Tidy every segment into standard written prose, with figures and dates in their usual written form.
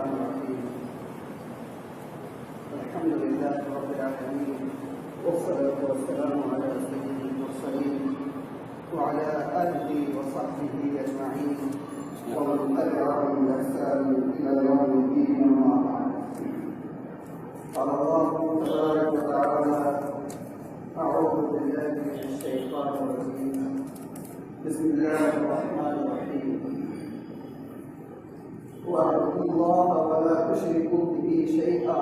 الرحمن الرحيم. الحمد لله رب العالمين، والصلاة والسلام على سيد المرسلين وعلى آله وصحبه أجمعين ومن تبعهم بإحسان إلى يوم الدين. أما بعد، قال الله تبارك وتعالى: أعوذ بالله من الشيطان الرجيم، بسم الله الرحمن الرحيم. واعبدوا الله ولا تشركوا به شيئا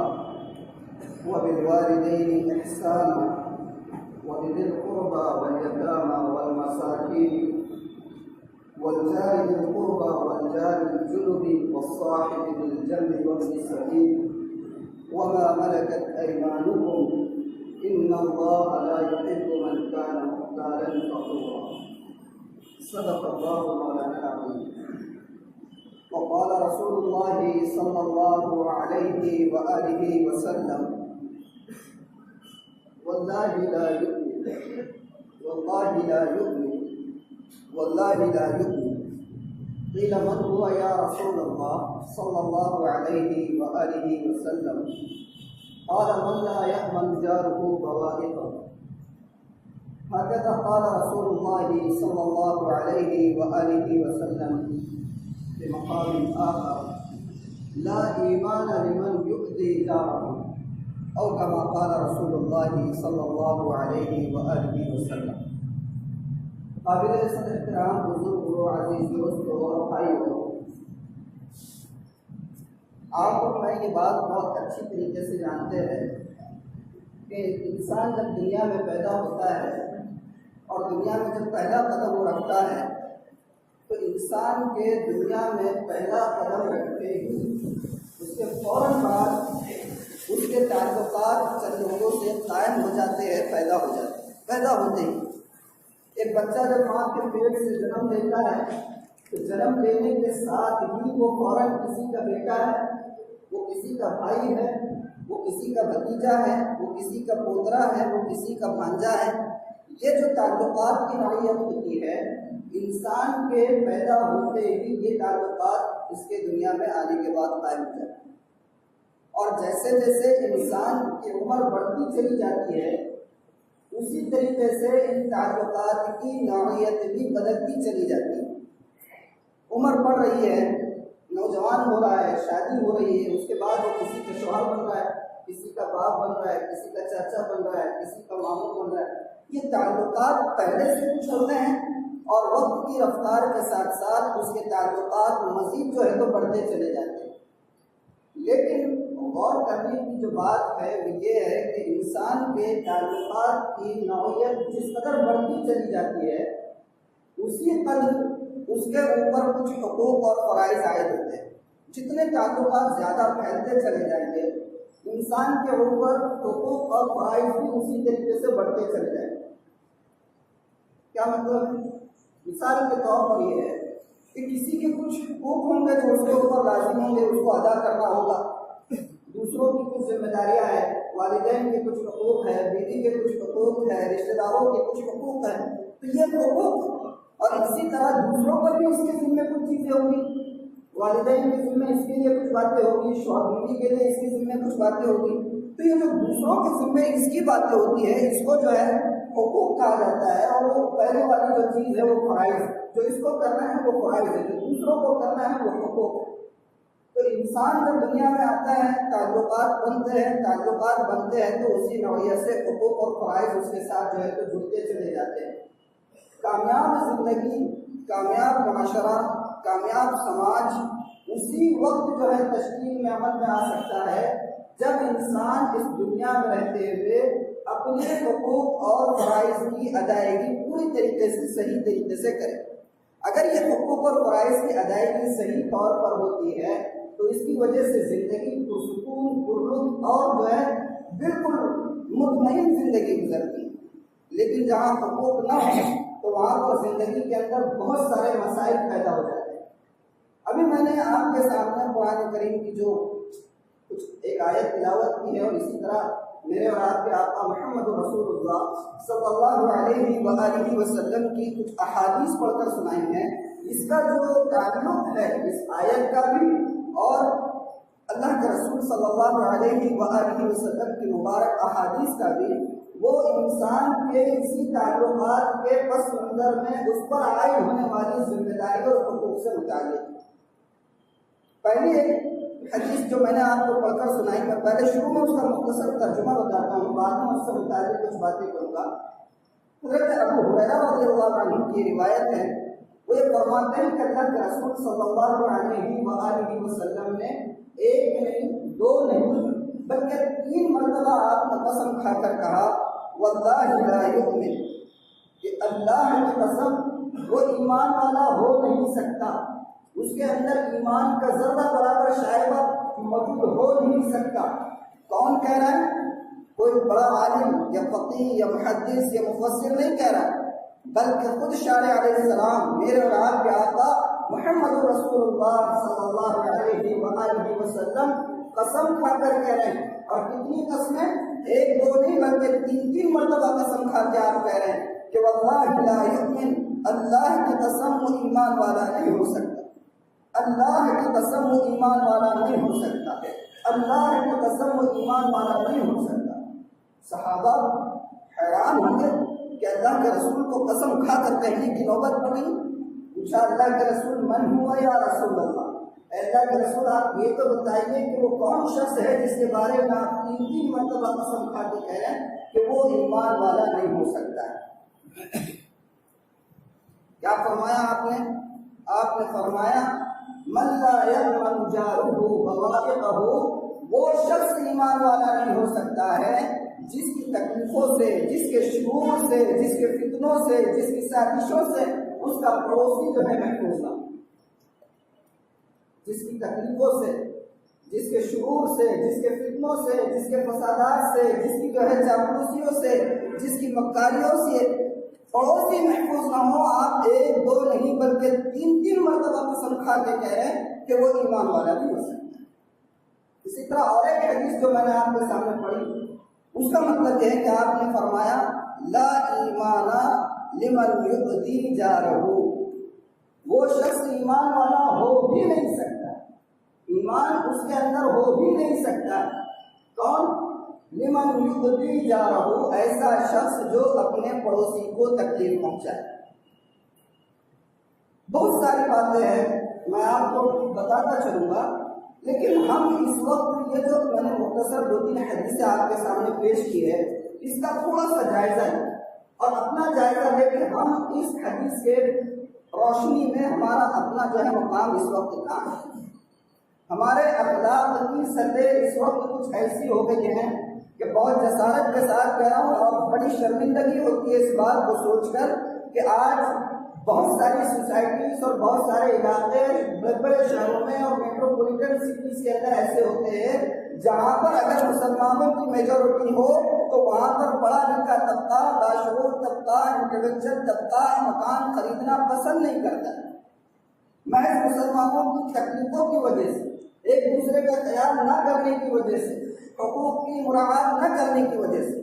وبالوالدين إحسانا وبذي القربى واليتامى والمساكين والجار ذي القربى والجار الجنب والصاحب بالجنب وابن السبيل وما ملكت أيمانكم إن الله لا يحب من كان مختالا فخورا. صدق الله مولانا العظيم. وقال رسول الله صلى الله عليه وآله وسلم: والله لا يؤمن والله لا يؤمن والله لا يؤمن. قيل: من هو يا رسول الله صلى الله عليه وآله وسلم؟ قال: من لا يأمن جاره بوائقه. هكذا قال رسول الله صلى الله عليه وآله وسلم في مقام آخر: لا إيمان لمن يؤذي جاره، أو كما قال رسول الله صلی اللہ علیہ وآلہ وسلم. قابل صدر احترام بزرگوں، عزیز دوستوں اور بھائیوں، آپ اور میں یہ بات بہت اچھی طریقے سے جانتے ہیں کہ انسان جب دنیا میں پیدا ہوتا ہے اور دنیا میں جب پہلا قدم وہ رکھتا ہے تو انسان کے دنیا میں پہلا قدم رکھتے ہی اس کے فوراً بعد اس کے تعلقات چند لوگوں سے قائم ہو جاتے ہیں، پیدا ہوتے ہی ایک بچہ جب ماں کے پیٹ سے جنم لیتا ہے تو جنم لینے کے ساتھ ہی وہ فوراً کسی کا بیٹا ہے، وہ کسی کا بھائی ہے، وہ کسی کا بھتیجا ہے، وہ کسی کا پوترا ہے، وہ کسی کا بھانجا ہے. یہ جو تعلقات کی نوعیت ہوتی ہے، انسان کے پیدا ہوتے ہی یہ تعلقات اس کے دنیا میں آنے کے بعد قائم ہو جاتے ہیں. اور جیسے جیسے انسان کی عمر بڑھتی چلی جاتی ہے اسی طریقے سے ان تعلقات کی نوعیت بھی بدلتی چلی جاتی ہے. عمر بڑھ رہی ہے، نوجوان ہو رہا ہے، شادی ہو رہی ہے، اس کے بعد وہ کسی کا شوہر بن رہا ہے، کسی کا باپ بن رہا ہے، کسی کا چاچا بن رہا ہے، کسی کا ماموں بن رہا ہے. یہ تعلقات پہلے سے کچھ ہوتے ہیں اور وقت کی رفتار کے ساتھ ساتھ اس کے تعلقات مزید جو ہے تو بڑھتے چلے جاتے ہیں. لیکن غور کرنے کی جو بات ہے وہ یہ ہے کہ انسان کے تعلقات کی نوعیت جس قدر بڑھتی چلی جاتی ہے اسی قدر اس کے اوپر کچھ حقوق اور فرائض عائد ہوتے ہیں. جتنے تعلقات زیادہ پھیلتے چلے جائیں گے انسان کے اوپر حقوق اور فرائض بھی اسی طریقے سے بڑھتے چلے جائیں گے. کیا مطلب ہے؟ مثال کے طور پر یہ ہے کہ کسی کے کچھ حقوق ہوں گے جو اس کے اوپر لازم ہوں گے، اس کو ادا کرنا ہوگا. دوسروں کی کچھ ذمہ داریاں ہیں، والدین کے کچھ حقوق ہیں، بیوی کے کچھ حقوق ہیں، رشتہ داروں کے کچھ حقوق ہیں. تو یہ حقوق اور اسی طرح دوسروں پر بھی اس کے ذمہ کچھ چیزیں ہوں گی. والدین کے ذمہ اس کے لیے کچھ باتیں ہوگی، شوہر بیوی کے لیے اس کے ذمہ کچھ باتیں ہوگی. تو یہ جو دوسروں کے ذمہ اس کی باتیں ہوتی ہے اس کو جو ہے حقوق کہا جاتا ہے. اور وہ پہلے والی جو چیز ہے وہ فرائض، جو اس کو کرنا ہے وہ فرائض ہے، جو دوسروں کو کرنا ہے وہ حقوق ہے. تو انسان جب دنیا میں آتا ہے تعلقات بنتے ہیں تو اسی نوعیت سے حقوق اور فرائض اس کے ساتھ جو ہے تو جڑتے چلے جاتے ہیں. کامیاب زندگی، کامیاب معاشرہ، کامیاب سماج اسی وقت جو ہے تشکیل میں عمل میں آ سکتا ہے جب انسان اس دنیا میں رہتے ہوئے اپنے حقوق اور فرائض کی ادائیگی پوری طریقے سے صحیح طریقے سے کرے. اگر یہ حقوق اور فرائض کی ادائیگی صحیح طور پر ہوتی ہے تو اس کی وجہ سے زندگی پرسکون، پرلطف اور جو ہے بالکل مطمئن زندگی گزرتی ہے. لیکن جہاں حقوق نہ ہو تو وہاں پر زندگی کے اندر بہت سارے مسائل پیدا ہو جاتے ہیں. ابھی میں نے آپ کے سامنے قرآن کریم کی جو کچھ ایک آیت تلاوت کی ہے اور اسی طرح میرے اور آپ کے آقا محمد رسول اللہ صلی اللہ علیہ وآلہ وسلم کی کچھ احادیث پڑھ کر سنائی ہیں. اس کا جو تعلق ہے اس آیت کا بھی اور اللہ کے رسول صلی اللہ علیہ وآلہ وسلم کی مبارک احادیث کا بھی وہ انسان کے اسی تعلقات کے پس منظر میں اس پر عائد ہونے والی ذمہ داریوں اور حقوق سے متعلق۔ پہلی ایک حدیث جو میں نے آپ کو پڑھ کر سنائی، میں پہلے شروع میں اس کا مختصر ترجمہ بتاتا ہوں، بعد میں اس سے متعلق کچھ باتیں کروں گا۔ حضرت ابو ہریرہ رضی اللہ عنہ کی روایت ہے، وہ یہ فرماتے ہیں کہ اللہ کے رسول صلی اللہ علیہ وآلہ وسلم نے ایک نہیں، دو نہیں، بلکہ 3 مرتبہ آپ نے قسم کھا کر کہا واللہ لا یؤمن، کہ اللہ کی قسم وہ ایمان والا ہو نہیں سکتا، اس کے اندر ایمان کا ذرہ برابر شائبہ موجود ہو نہیں سکتا۔ کون کہہ رہا ہے؟ کوئی بڑا عالم یا فقیہ یا محدث یا مفسر نہیں کہہ رہا، بلکہ خود شارع علیہ السلام، میرے اور آپ کے آقا محمد رسول اللہ صلی اللہ علیہ وآلہ وسلم قسم کھا کر کہہ رہے ہیں۔ اور کتنی قسمیں؟ ایک دو نہیں بلکہ 3 مرتبہ قسم کھا کے آپ کہہ رہے ہیں کہ واللہ لا یؤمن، اللہ کی قسم وہ ایمان والا نہیں ہو سکتا، اللہ کی قسم وہ ایمان والا نہیں ہو سکتا، اللہ کی قسم وہ ایمان والا نہیں ہو سکتا۔ صحابہ حیران ہوں گے کہ اللہ کے رسول کو قسم کھا کر کہنے کی نوبت پڑی۔ پوچھا اللہ کے رسول من ہوا یا رسول اللہ، اللہ کے رسول آپ یہ تو بتائیے کہ وہ کون شخص ہے جس کے بارے میں آپ 3 مرتبہ قسم کھا کے کہہ رہے ہیں کہ وہ ایمان والا نہیں ہو سکتا ہے۔ کیا فرمایا آپ نے؟ آپ نے فرمایا من لا یأمن جارہ بوائقہ، وہ شخص ایمان والا نہیں ہو سکتا ہے جس کی تکلیفوں سے، جس کے شرور سے، جس کے فتنوں سے، جس کی سازشوں سے اس کا پڑوسی جو ہے محفوظ نہ، جس کی تکلیفوں سے، جس کے شرور سے، جس کے فتنوں سے، جس کے فسادات سے، جس کی جو ہے چاپلوسیوں سے، جس کی مکاریوں سے پڑوسی محفوظ نہ ہو۔ آپ 1 2 نہیں بلکہ 3 مرتبہ قسم کھا کے کہہ رہے ہیں کہ وہ ایمان والا نہیں ہو سکتا۔ اسی طرح اور ایک حدیث جو میں نے آپ کے سامنے پڑھی، اس کا مطلب یہ ہے کہ آپ نے فرمایا لا ایمان لمن یؤذی جارہ، وہ شخص ایمان والا ہو بھی نہیں سکتا، ایمان اس کے اندر ہو بھی نہیں سکتا۔ کون؟ لمن یؤذی جارہ، ایسا شخص جو اپنے پڑوسی کو تکلیف پہنچائے۔ بہت ساری باتیں ہیں، میں آپ کو بتاتا چلوں گا، لیکن ہم اس وقت یہ جو میں نے مختصر 2-3 حدیثیں آپ کے سامنے پیش کی ہے، اس کا تھوڑا سا جائزہ ہے اور اپنا جائزہ لے کے ہم اس حدیث کے روشنی میں ہمارا اپنا جو ہے مقام اس وقت کہاں ہے۔ ہمارے اخلاق کی سطح اس وقت کچھ ایسی ہو گئی ہیں کہ بہت جسارت کے ساتھ کہہ رہا ہوں اور بڑی شرمندگی ہوتی ہے اس بات کو سوچ کر کہ آج بہت ساری سوسائٹیز اور بہت سارے علاقے بڑے بڑے شہروں میں اور میٹروپولیٹن سٹیز کے اندر ایسے ہوتے ہیں جہاں پر اگر مسلمانوں کی میجورٹی ہو تو وہاں پر پڑھا لکھا طبقہ، باشعور طبقہ، انٹلیکچوئل طبقہ مکان خریدنا پسند نہیں کرتا، محض مسلمانوں کی تکلیفوں کی وجہ سے، ایک دوسرے کا خیال نہ کرنے کی وجہ سے، حقوق کی مراعات نہ کرنے کی وجہ سے۔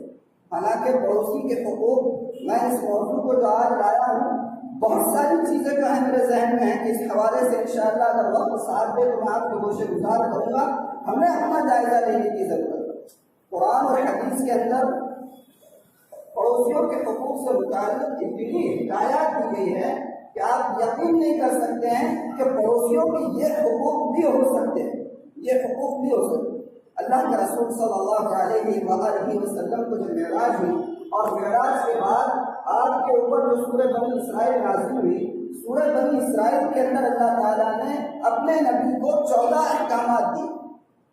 حالانکہ پڑوسی کے حقوق، میں اس موضوع کو جو آج لایا ہوں، بہت ساری چیزیں جو ہیں میرے ذہن میں ہیں کہ اس حوالے سے انشاءاللہ اگر وقت ساتھ دے تو میں آپ کو گوشے گزار کروں گا۔ ہمیں اپنا جائزہ لینے کی ضرورت ہے۔ قرآن اور حدیث کے اندر پڑوسیوں کے حقوق سے متعلق اتنی ہدایات دی گئی ہے کہ آپ یقین نہیں کر سکتے ہیں کہ پڑوسیوں کی یہ حقوق بھی ہو سکتے ہیں، یہ حقوق بھی ہو سکتے ہیں۔ اللہ کے رسول صلی اللہ علیہ وآلہ وسلم کو جب معراج ہوئی اور معراج کے بعد آپ کے اوپر جو سورہ بنی اسرائیل نازل ہوئی، سورہ بنی اسرائیل کے اندر اللہ تعالیٰ نے اپنے نبی کو 14 احکامات دیے۔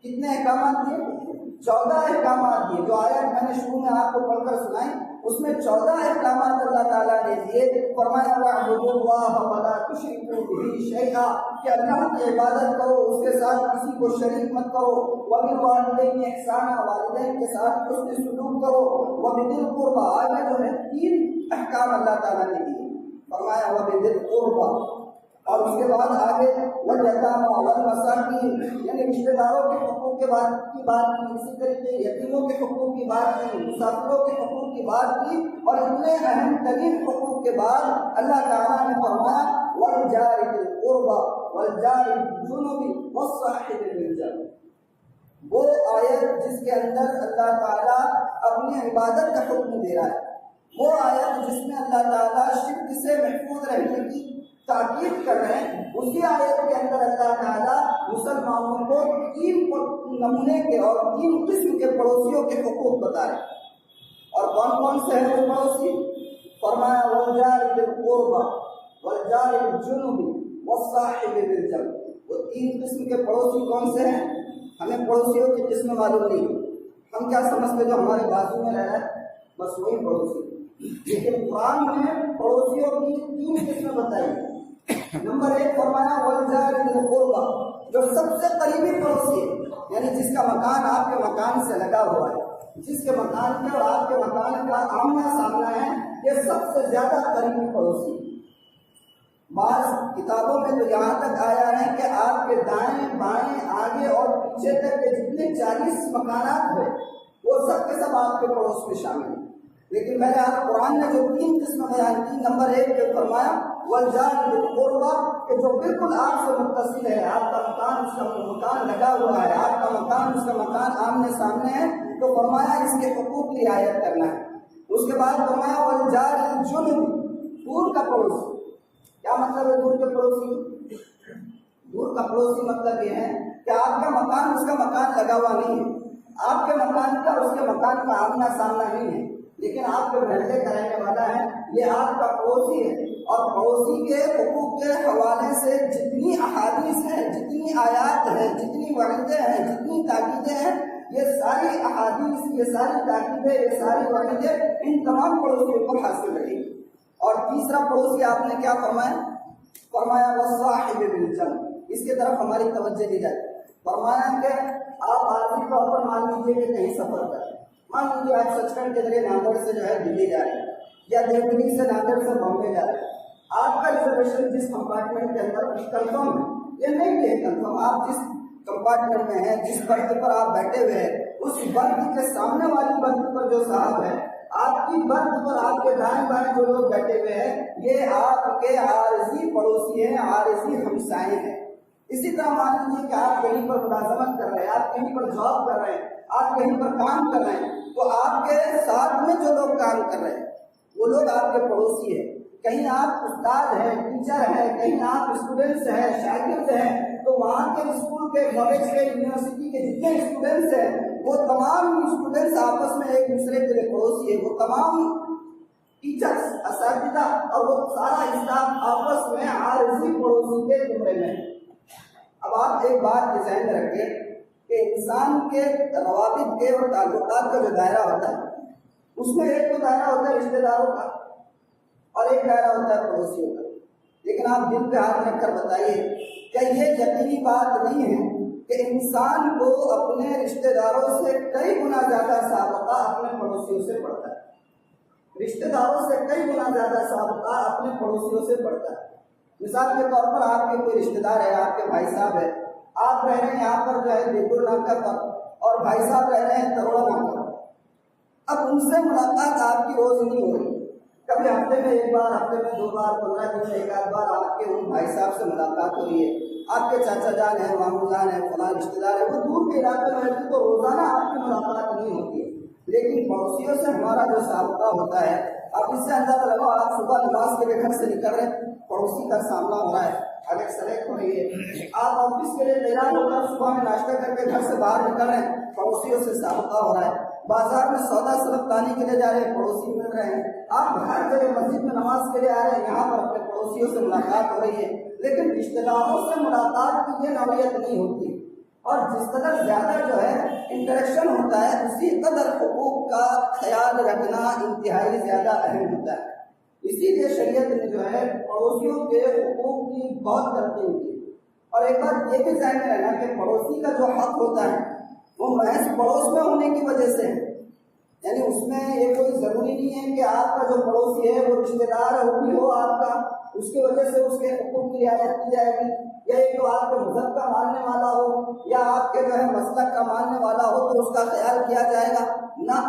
کتنے احکامات دیے؟ 14 احکامات دیے۔ جو آیت میں نے شروع میں آپ کو پڑھ کر سنائی اس میں 14 احکامات اللہ تعالیٰ نے دیے۔ فرمایا وَاعْبُدُوا اللَّهَ وَلَا تُشْرِكُوا بِهِ شَيْئًا، کہ اللہ کی عبادت کرو، اس کے ساتھ کسی کو شریک مت کرو۔ وَبِالْوَالِدَيْنِ إِحْسَانًا، والدین کے ساتھ حسن سلوک کرو۔ وَبِذِي الْقُرْبَىٰ، آگے جو ہے 3 احکام اللہ تعالیٰ نے دیے۔ فرمایا وَبِذِي الْقُرْبَىٰ، اور اس کے بعد آگے وَالْيَتَامَىٰ وَالْمَسَاكِينِ، یعنی رشتہ داروں کے حقوق کی بات کی، اسی طریقے یتیموں کے حقوق کی بات کی، مسافروں کے حقوق کی بات کی، اور اتنے اہم ترین حقوق کے بعد اللہ تعالیٰ نے فرمایا وَالْجَارِ ذِي الْقُرْبَىٰ وَالْجَارِ الْجُنُبِ وَالصَّاحِبِ بِالْجَنبِ، وہ آیت جس کے اندر اللہ تعالیٰ اپنی عبادت کا حکم دے رہا ہے، وہ آیت جس میں اللہ تعالیٰ شرک سے محفوظ رہنے کی تاکید کر رہے ہیں، اسی آیت کے اندر اللہ تعالیٰ مسلمانوں کو 3 نمونے کے اور 3 قسم کے پڑوسیوں کے حقوق بتا رہے ہیں۔ اور کون کون سے ہیں وہ پڑوسی؟ فرمایا والجار ذی القربى والجار الجنب والصاحب بالجنب۔ وہ 3 قسم کے پڑوسی کون سے ہیں؟ ہمیں پڑوسیوں کی قسم معلوم نہیں، ہم کیا سمجھتے جو ہمارے بازو میں رہ رہا ہے بس وہی پڑوسی، لیکن قرآن میں پڑوسیوں کی 3 قسمیں بتائی۔ نمبر 1 فرمایا والجار ذی القربى، جو سب سے قریبی پڑوسی ہے، یعنی جس کا مکان آپ کے مکان سے لگا ہوا ہے، جس کے مکان کے اور آپ کے مکان کا آمنا سامنا ہے، یہ سب سے زیادہ قریبی پڑوسی۔ بعض کتابوں میں تو یہاں تک آیا ہے کہ آپ کے دائیں بائیں آگے اور پیچھے تک کے جتنے 40 مکانات ہیں وہ سب کے سب آپ کے پڑوس میں شامل ہیں۔ لیکن میں نے آپ قرآن نے جو 3 قسم بیان کی، نمبر 1 پہ فرمایا والجار ذی القربى، کہ جو بالکل آپ سے متصل ہے، آپ کا مکان اس کا مکان لگا ہوا ہے، آپ کا مکان اس کا مکان آمنے سامنے ہے، تو فرمایا اس کے حقوق کی رعایت کرنا ہے۔ اس کے بعد فرمایا والجار الجنب، دور کا پڑوسی۔ کیا مطلب ہے دور کے پڑوسی؟ دور کا پڑوسی مطلب یہ ہے کہ آپ کا مکان اس کا مکان لگا ہوا نہیں ہے، آپ کے مکان کا اس کے مکان کا آمنا سامنا نہیں ہے، لیکن آپ کے محلے کا رہنے والا ہے، یہ آپ کا پڑوسی ہے۔ اور پڑوسی کے حقوق کے حوالے سے جتنی احادیث ہیں، جتنی آیات ہیں، جتنی وعیدیں ہیں، جتنی تاکیدیں ہیں، یہ ساری احادیث، یہ ساری تاکیدیں، یہ ساری وعیدیں ان تمام پڑوسیوں کو حاصل رہی۔ اور تیسرا پڑوسی آپ نے کیا فرمایا؟ فرمایا والصاحب بالجنب، اس کی طرف ہماری توجہ دی جائے۔ فرمایا کہ آپ عارضی طور پر مان لیجیے کہ کہیں سفر کریں، مان لیجیے آپ سچکھنڈ کے ذریعے ناندیڑ سے جو ہے دلی جا رہے ہیں، یا دیوبند سے ناندیڑ سے بامبے جا رہے ہیں، آپ کا ریزرویشن جس کمپارٹمنٹ کے اندر کنفرم ہے، یہ نہیں ہے کنفرم، آپ جس کمپارٹمنٹ میں ہیں، جس برتھ پر آپ بیٹھے ہوئے ہیں، اس برتھ کے سامنے والی برتھ پر جو صاحب ہے، آپ کی برتھ پر آپ کے دائیں بائیں جو لوگ بیٹھے ہوئے ہیں، یہ آپ کے عارضی پڑوسی ہیں، عارضی ہمسائے ہیں۔ اسی طرح مان لیجیے کہ آپ کہیں پر ملازمت کر رہے ہیں، آپ کہیں پر جاب کر رہے ہیں، آپ کہیں پر کام کر رہے ہیں، تو آپ کے ساتھ میں جو لوگ کام کر رہے ہیں وہ لوگ آپ کے پڑوسی ہیں۔ کہیں آپ استاد ہیں، ٹیچر ہیں، کہیں آپ اسٹوڈنٹس ہیں، شاگرد ہیں، تو وہاں کے اسکول کے، کالج کے، یونیورسٹی کے جتنے اسٹوڈنٹس ہیں، وہ تمام اسٹوڈنٹس آپس میں ایک دوسرے کے لیے پڑوسی ہیں، وہ تمام ٹیچرس، اساتذہ اور وہ سارا اسٹاف آپس میں عارضی پڑوسی کے زمرے میں ہے۔ اب آپ ایک بات ذہن میں رکھیں کہ انسان کے روابط کے اور تعلقات کا جو دائرہ ہوتا ہے، اس میں ایک تو دائرہ ہوتا ہے رشتہ داروں کا اور ایک دائرہ ہوتا ہے پڑوسیوں کا۔ لیکن آپ دل پہ ہاتھ رکھ کر بتائیے کہ یہ یقینی بات نہیں ہے کہ انسان کو اپنے رشتہ داروں سے کئی گنا زیادہ سابقہ اپنے پڑوسیوں سے پڑتا ہے؟ رشتہ داروں سے کئی گنا زیادہ سابقہ اپنے پڑوسیوں سے پڑتا ہے۔ مثال کے طور پر آپ کے کوئی رشتہ دار ہے، آپ کے بھائی صاحب ہے، آپ رہ رہے ہیں یہاں پر جو ہے دیپور ناکا پر، اور بھائی صاحب رہ رہے ہیں تروڑا ناکا۔ اب ان سے ملاقات آپ کی روز نہیں ہو رہی، کبھی ہفتے میں 1 بار، ہفتے میں 2 بار، 15 دن میں 1 بار آپ کے ان بھائی صاحب سے ملاقات ہو رہی ہے۔ آپ کے چاچا جان ہیں، ماموں جان ہیں، فلاں رشتہ دار ہے، وہ دور کے علاقے میں رہتے تو روزانہ آپ کی ملاقات نہیں ہوتی ہے، لیکن پڑوسیوں سے ہمارا جو سابقہ ہوتا ہے، آپ اس سے اندازہ لگاؤ، آپ صبح نماز کے لیے گھر سے نکل رہے ہیں، پڑوسی کا سامنا ہو رہا ہے، الیکٹ سلیکٹ ہو رہی ہے، آپ آفس کے لیے تیار ہو کر صبح میں ناشتہ کر کے گھر سے باہر نکل رہے ہیں، پڑوسیوں سے سابقہ ہو رہا ہے، بازار میں سودا سلب لانے کے لیے جا رہے ہیں، پڑوسی مل رہے ہیں، آپ ہر جگہ مسجد میں نماز کے لیے آ رہے ہیں، یہاں پر اپنے پڑوسیوں سے ملاقات ہو رہی ہے۔ لیکن رشتہ داروں سے ملاقات کی یہ نوعیت نہیں ہوتی، اور جس قدر زیادہ جو ہے انٹریکشن ہوتا ہے، اسی قدر حقوق کا خیال رکھنا انتہائی زیادہ اہم ہوتا ہے۔ اسی لیے شریعت نے جو ہے پڑوسیوں کے حقوق کی بہت ترتیب کی۔ اور ایک بات یہ بھی ذہن میں رہنا کہ پڑوسی کا جو حق ہوتا ہے وہ محض پڑوس میں ہونے کی وجہ سے ہے، یعنی اس میں یہ کوئی ضروری نہیں ہے کہ آپ کا جو پڑوسی ہے وہ رشتہ دار بھی ہو آپ کا، اس کی وجہ سے اس کے حقوق کی رعایت کی جائے گی، یا ایک تو آپ کے مذہب کا ماننے والا ہو یا آپ کے جو ہے مسلک کا ماننے والا ہو تو اس کا خیال کیا جائے گا، نہ۔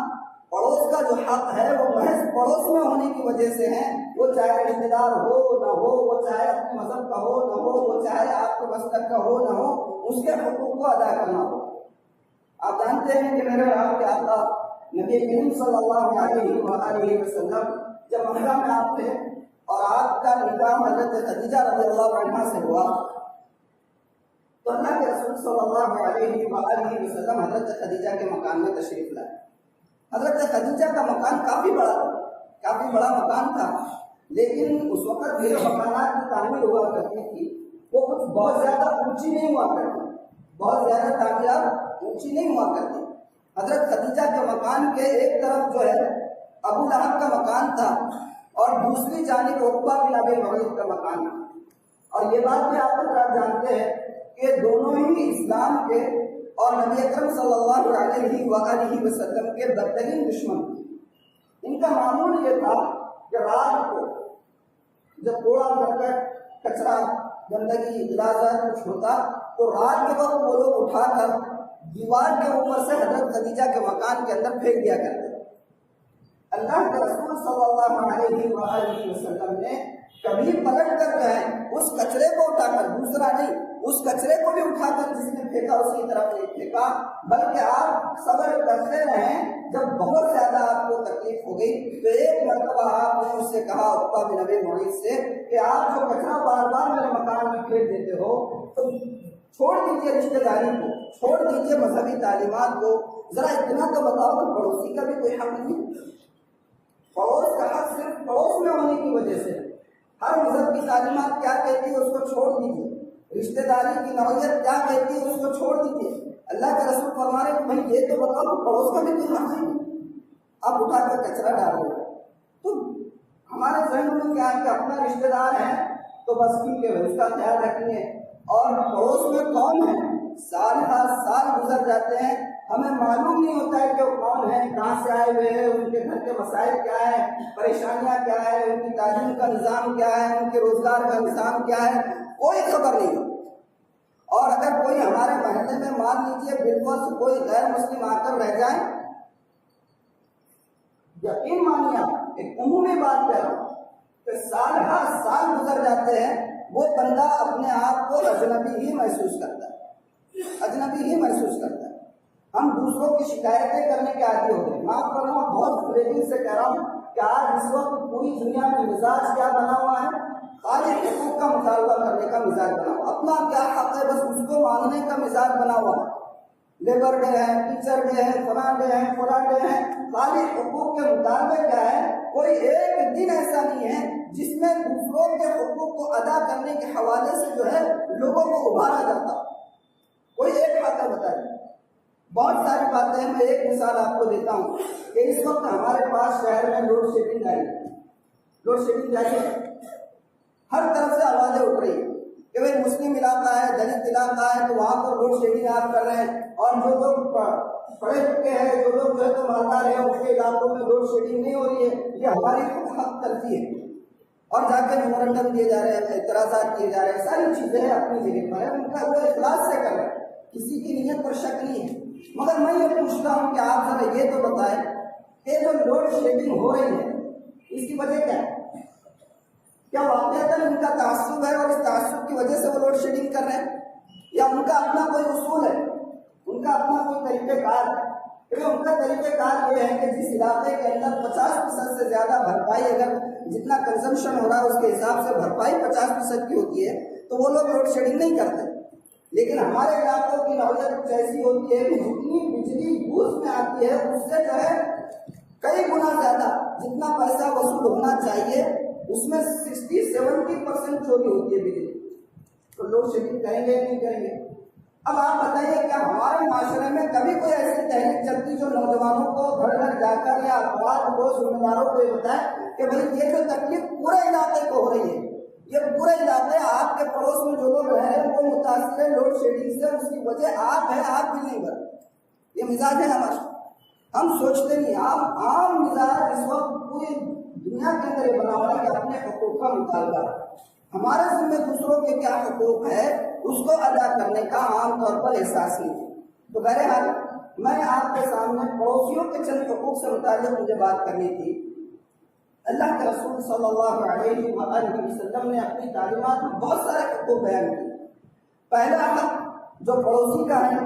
پڑوس کا جو حق ہے وہ محض پڑوس میں ہونے کی وجہ سے ہے، وہ چاہے رشتہ دار ہو نہ ہو، وہ چاہے اپنے مذہب کا ہو نہ ہو، وہ چاہے آپ کے مسلک کا ہو نہ ہو، اس کے حقوق کو ادا کرنا ہو۔ آپ جانتے ہیں کہ میرے آپ کے آقا نبی کریم صلی اللہ علیہ وآلہ وسلم جب مکہ میں آپ تھے اور آپ کا نکاح حضرت خدیجہ رضی اللہ عنہا سے ہوا تو اللہ کے رسول صلی اللہ علیہ وآلہ وسلم حضرت خدیجہ کے مکان میں تشریف لائے۔ حضرت خدیجہ کا مکان کافی بڑا مکان تھا، لیکن اس وقت جو مکانات کی تعمیر ہوا کرتی تھی وہ کچھ بہت زیادہ اونچی نہیں ہوا کرتی، بہت زیادہ تعمیرات اونچی نہیں ہوا کرتی۔ حضرت خدیجہ کے مکان کے ایک طرف جو ہے ابو لہب کا مکان تھا اور دوسری جانب عقبہ بن ابی معیط کا مکان تھا۔ اور یہ بات بھی آپ حضرات جانتے ہیں کہ دونوں ہی اسلام کے اور نبی اکرم صلی اللہ علیہ وآلہ وسلم کے بدترین دشمن تھے۔ ان کا معمول یہ تھا کہ رات کو جب کوڑا کرکٹ کچرا گندگی غلاظت کچھ ہوتا تو رات کے وقت وہ لوگ اٹھا کر دیوار کے اوپر سے حضرت خدیجہ کے مکان کے اندر پھینک دیا کرتے۔ اللہ کے رسول صلی اللہ علیہ وآلہ وسلم نے کبھی پلٹ کر جو ہے اس کچرے کو اٹھا کر، دوسرا نہیں، اس کچرے کو بھی اٹھا کر جس نے پھینکا اس کی طرف نہیں پھینکا، بلکہ آپ صبر کرتے رہیں۔ جب بہت زیادہ آپ کو تکلیف ہو گئی تو ایک مرتبہ آپ نے اس سے کہا، عقبہ بن ابی معیط سے، کہ آپ جو کچرا بار بار میرے مکان میں پھینک دیتے ہو تو چھوڑ دیجیے رشتہ داری کو، چھوڑ دیجیے مذہبی تعلیمات کو، ذرا اتنا تو بتاؤ کہ پڑوسی کا بھی کوئی حق نہیں؟ پڑوس کا حق صرف پڑوس میں ہونے کی وجہ سے، ہر مذہب کی تعلیمات کیا کہتی ہے اس کو چھوڑ دیجیے، رشتہ داری کی نوعیت کیا کہتی ہے اس کو چھوڑ دیجیے۔ اللہ کے رسول فرما رہے کہ بھائی یہ تو بتاؤ کہ پڑوس کا بھی کوئی حق ہے؟ آپ اٹھا کر کچرا ڈال رہے تو ہمارے ذہن میں کیا ہے کہ اپنا رشتہ دار ہے تو بس ٹھیک ہے اس کا خیال رکھیں گے، اور پڑوس میں کون ہے سال ہر سال گزر جاتے ہیں، ہمیں معلوم نہیں ہوتا ہے کہ وہ کون ہے، کہاں سے آئے ہوئے ہیں، ان کے گھر کے مسائل کیا ہیں، پریشانیاں کیا ہے، ان کی تعلیم کا نظام کیا ہے، ان کے روزگار کا نظام کیا ہے، کوئی خبر نہیں ہوتی۔ اور اگر کوئی ہمارے محلے میں مان لیجیے بالفرض کوئی غیر مسلم آ کر رہ جائے، یقین مانیے ایک عمومی بات کہہ رہا ہوں کہ سال ہر سال گزر جاتے ہیں، وہ بندہ اپنے آپ کو اجنبی ہی محسوس کرتا ہے، اجنبی ہی محسوس کرتا ہے۔ ہم دوسروں کی شکایتیں کرنے کے عادی ہو گئے۔ معاف کرنا بہت فریبی سے کہہ رہا ہوں کہ آج اس وقت پوری دنیا میں مزاج کیا بنا ہوا ہے، خالی حقوق کا مطالبہ کرنے کا مزاج بنا ہوا، اپنا کیا حق ہے بس اس کو مانگنے کا مزاج بنا ہوا ہے۔ لیبر ڈے ہے، ٹیچر ڈے ہے، فلاں ڈے ہے، فلاں ڈے ہے، خالی حقوق کے مطالبے کیا ہے، کوئی ایک دن ایسا نہیں ہے جس میں دوسروں کے حقوق کو ادا کرنے کے حوالے سے جو ہے لوگوں کو ابھارا جاتا، کوئی ایک بات ہے بتائیے۔ بہت ساری باتیں ہیں، میں ایک مثال آپ کو دیتا ہوں کہ اس وقت ہمارے پاس شہر میں لوڈ شیڈنگ جاری ہے، ہر طرف سے آوازیں اٹھ رہی ہیں کہ بھائی مسلم علاقہ ہے، دلت علاقہ ہے تو وہاں پر لوڈ شیڈنگ آپ کر رہے ہیں، اور جو لوگ پڑھے لکھے ہیں، جو لوگ جو ہے تو مالدار ہیں، ان کے علاقوں میں لوڈ شیڈنگ نہیں ہو رہی ہے، یہ ہماری خود حق تلفی ہے۔ اور جا کے میمورنڈم دیے جا رہے ہیں، اعتراضات کیے جا رہے ہیں، ساری چیزیں ہیں اپنی جگہ پر ہے، ان کا وہ اخلاص سے کر رہے ہیں، کسی کی نیت پر شک نہیں ہے۔ مگر میں یہ پوچھتا ہوں کہ آپ ذرا یہ تو بتائیں کہ جو لوڈ شیڈنگ ہو رہی ہے اس کی وجہ کیا ہے؟ کیا واقعتاً ان کا تعصب ہے اور اس تعصب کی وجہ سے وہ لوڈ شیڈنگ کر رہے ہیں، یا ان کا اپنا کوئی اصول ہے، ان کا اپنا کوئی طریقہ کار ہے؟ کیونکہ ان کا طریقہ کار یہ ہے کہ جس علاقے کے اندر 50% سے زیادہ بھرپائی، اگر جتنا کنزمپشن ہو رہا ہے اس کے حساب سے بھرپائی 50% کی ہوتی ہے تو وہ لوگ لوڈ شیڈنگ نہیں کرتے۔ لیکن ہمارے علاقوں کی نوعیت کچھ ایسی ہوتی ہے کہ جتنی بجلی یوز میں آتی ہے اس سے جو ہے کئی گنا زیادہ جتنا پیسہ وصول ہونا چاہیے اس میں 60-70% چوری ہوتی ہے بجلی، تو لوڈ شیڈنگ کریں گے نہیں کریں گے؟ اب آپ بتائیے کیا ہمارے معاشرے میں کبھی کوئی ایسی تحریک چلتی جو نوجوانوں کو گھر گھر جا کر یا افراد کو، ذمہ داروں کو یہ بتائے کہ بھائی یہ جو تکلیف پورے علاقے کو ہو رہی ہے، یہ پورے علاقے آپ کے پڑوس میں جو لوگ رہ رہے ہیں وہ متاثر ہے لوڈ شیڈنگ سے، اس کی وجہ آپ ہے، آپ بھی نہیں بن، یہ مزاج ہے ہمارا۔ ہم سوچتے نہیں، عام مزاج اس وقت پوری دنیا کے اندر یہ بنا ہوا ہے کہ اپنے حقوق کا مطالبہ، ہمارے ذمہ دوسروں کے کیا حقوق ہے اس کو ادا کرنے کا عام طور پر احساس نہیں ہے۔ تو بہرحال میں آپ کے سامنے پڑوسیوں کے چند حقوق سے متعلق مجھے بات کرنی تھی۔ اللہ کے رسول صلی اللہ علیہ وآلہ وسلم نے اپنی تعلیمات میں بہت سارے حقوق بیان کیے۔ پہلا حق جو پڑوسی کا ہے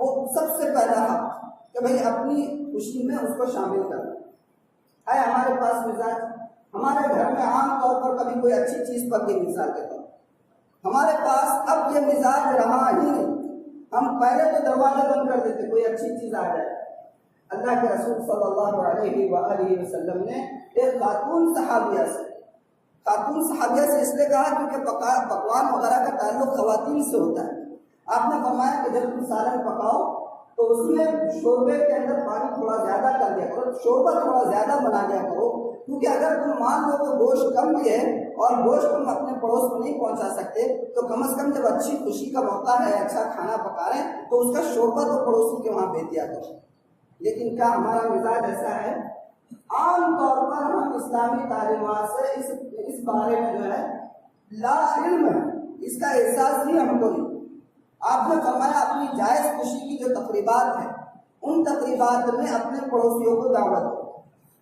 وہ سب سے پہلا حق کہ بھائی اپنی خوشی میں اس کو شامل کرنا ہے۔ ہمارے پاس مزاج، ہمارے گھر میں عام طور پر کبھی کوئی اچھی چیز پک گئی، مثال کے طور ہمارے پاس اب یہ مزاج رہا ہی نہیں، ہم پہلے تو دروازہ بند کر دیتے کوئی اچھی چیز آ جائے۔ اللہ کے رسول صلی اللہ علیہ وآلہ وسلم نے ایک خاتون صحابیہ سے اس لیے کہا کیونکہ پکوان وغیرہ کا تعلق خواتین سے ہوتا ہے۔ آپ نے فرمایا کہ جب تم سالن پکاؤ تو اس میں شوربے کے اندر پانی تھوڑا زیادہ کر دیا کرو، شوربہ تھوڑا زیادہ بنا دیا کرو، کیونکہ اگر تم مان لو کہ گوشت کم بھی ہے اور گوشت تم اپنے پڑوس میں نہیں پہنچا سکتے تو کم از کم جب اچھی خوشی کا موقع ہے، اچھا کھانا پکا رہے ہیں تو اس کا شوربہ تو پڑوسی کے وہاں بھیج دیا کرو۔ لیکن کیا ہمارا مزاج ایسا ہے؟ عام طور پر ہم اسلامی تعلیمات سے اس بارے میں جو ہے لا علم ہے، اس کا احساس ہی ہم کو نہیں۔ آپ نے فرمایا اپنی جائز خوشی کی جو تقریبات ہیں ان تقریبات میں اپنے پڑوسیوں کو دعوت دو۔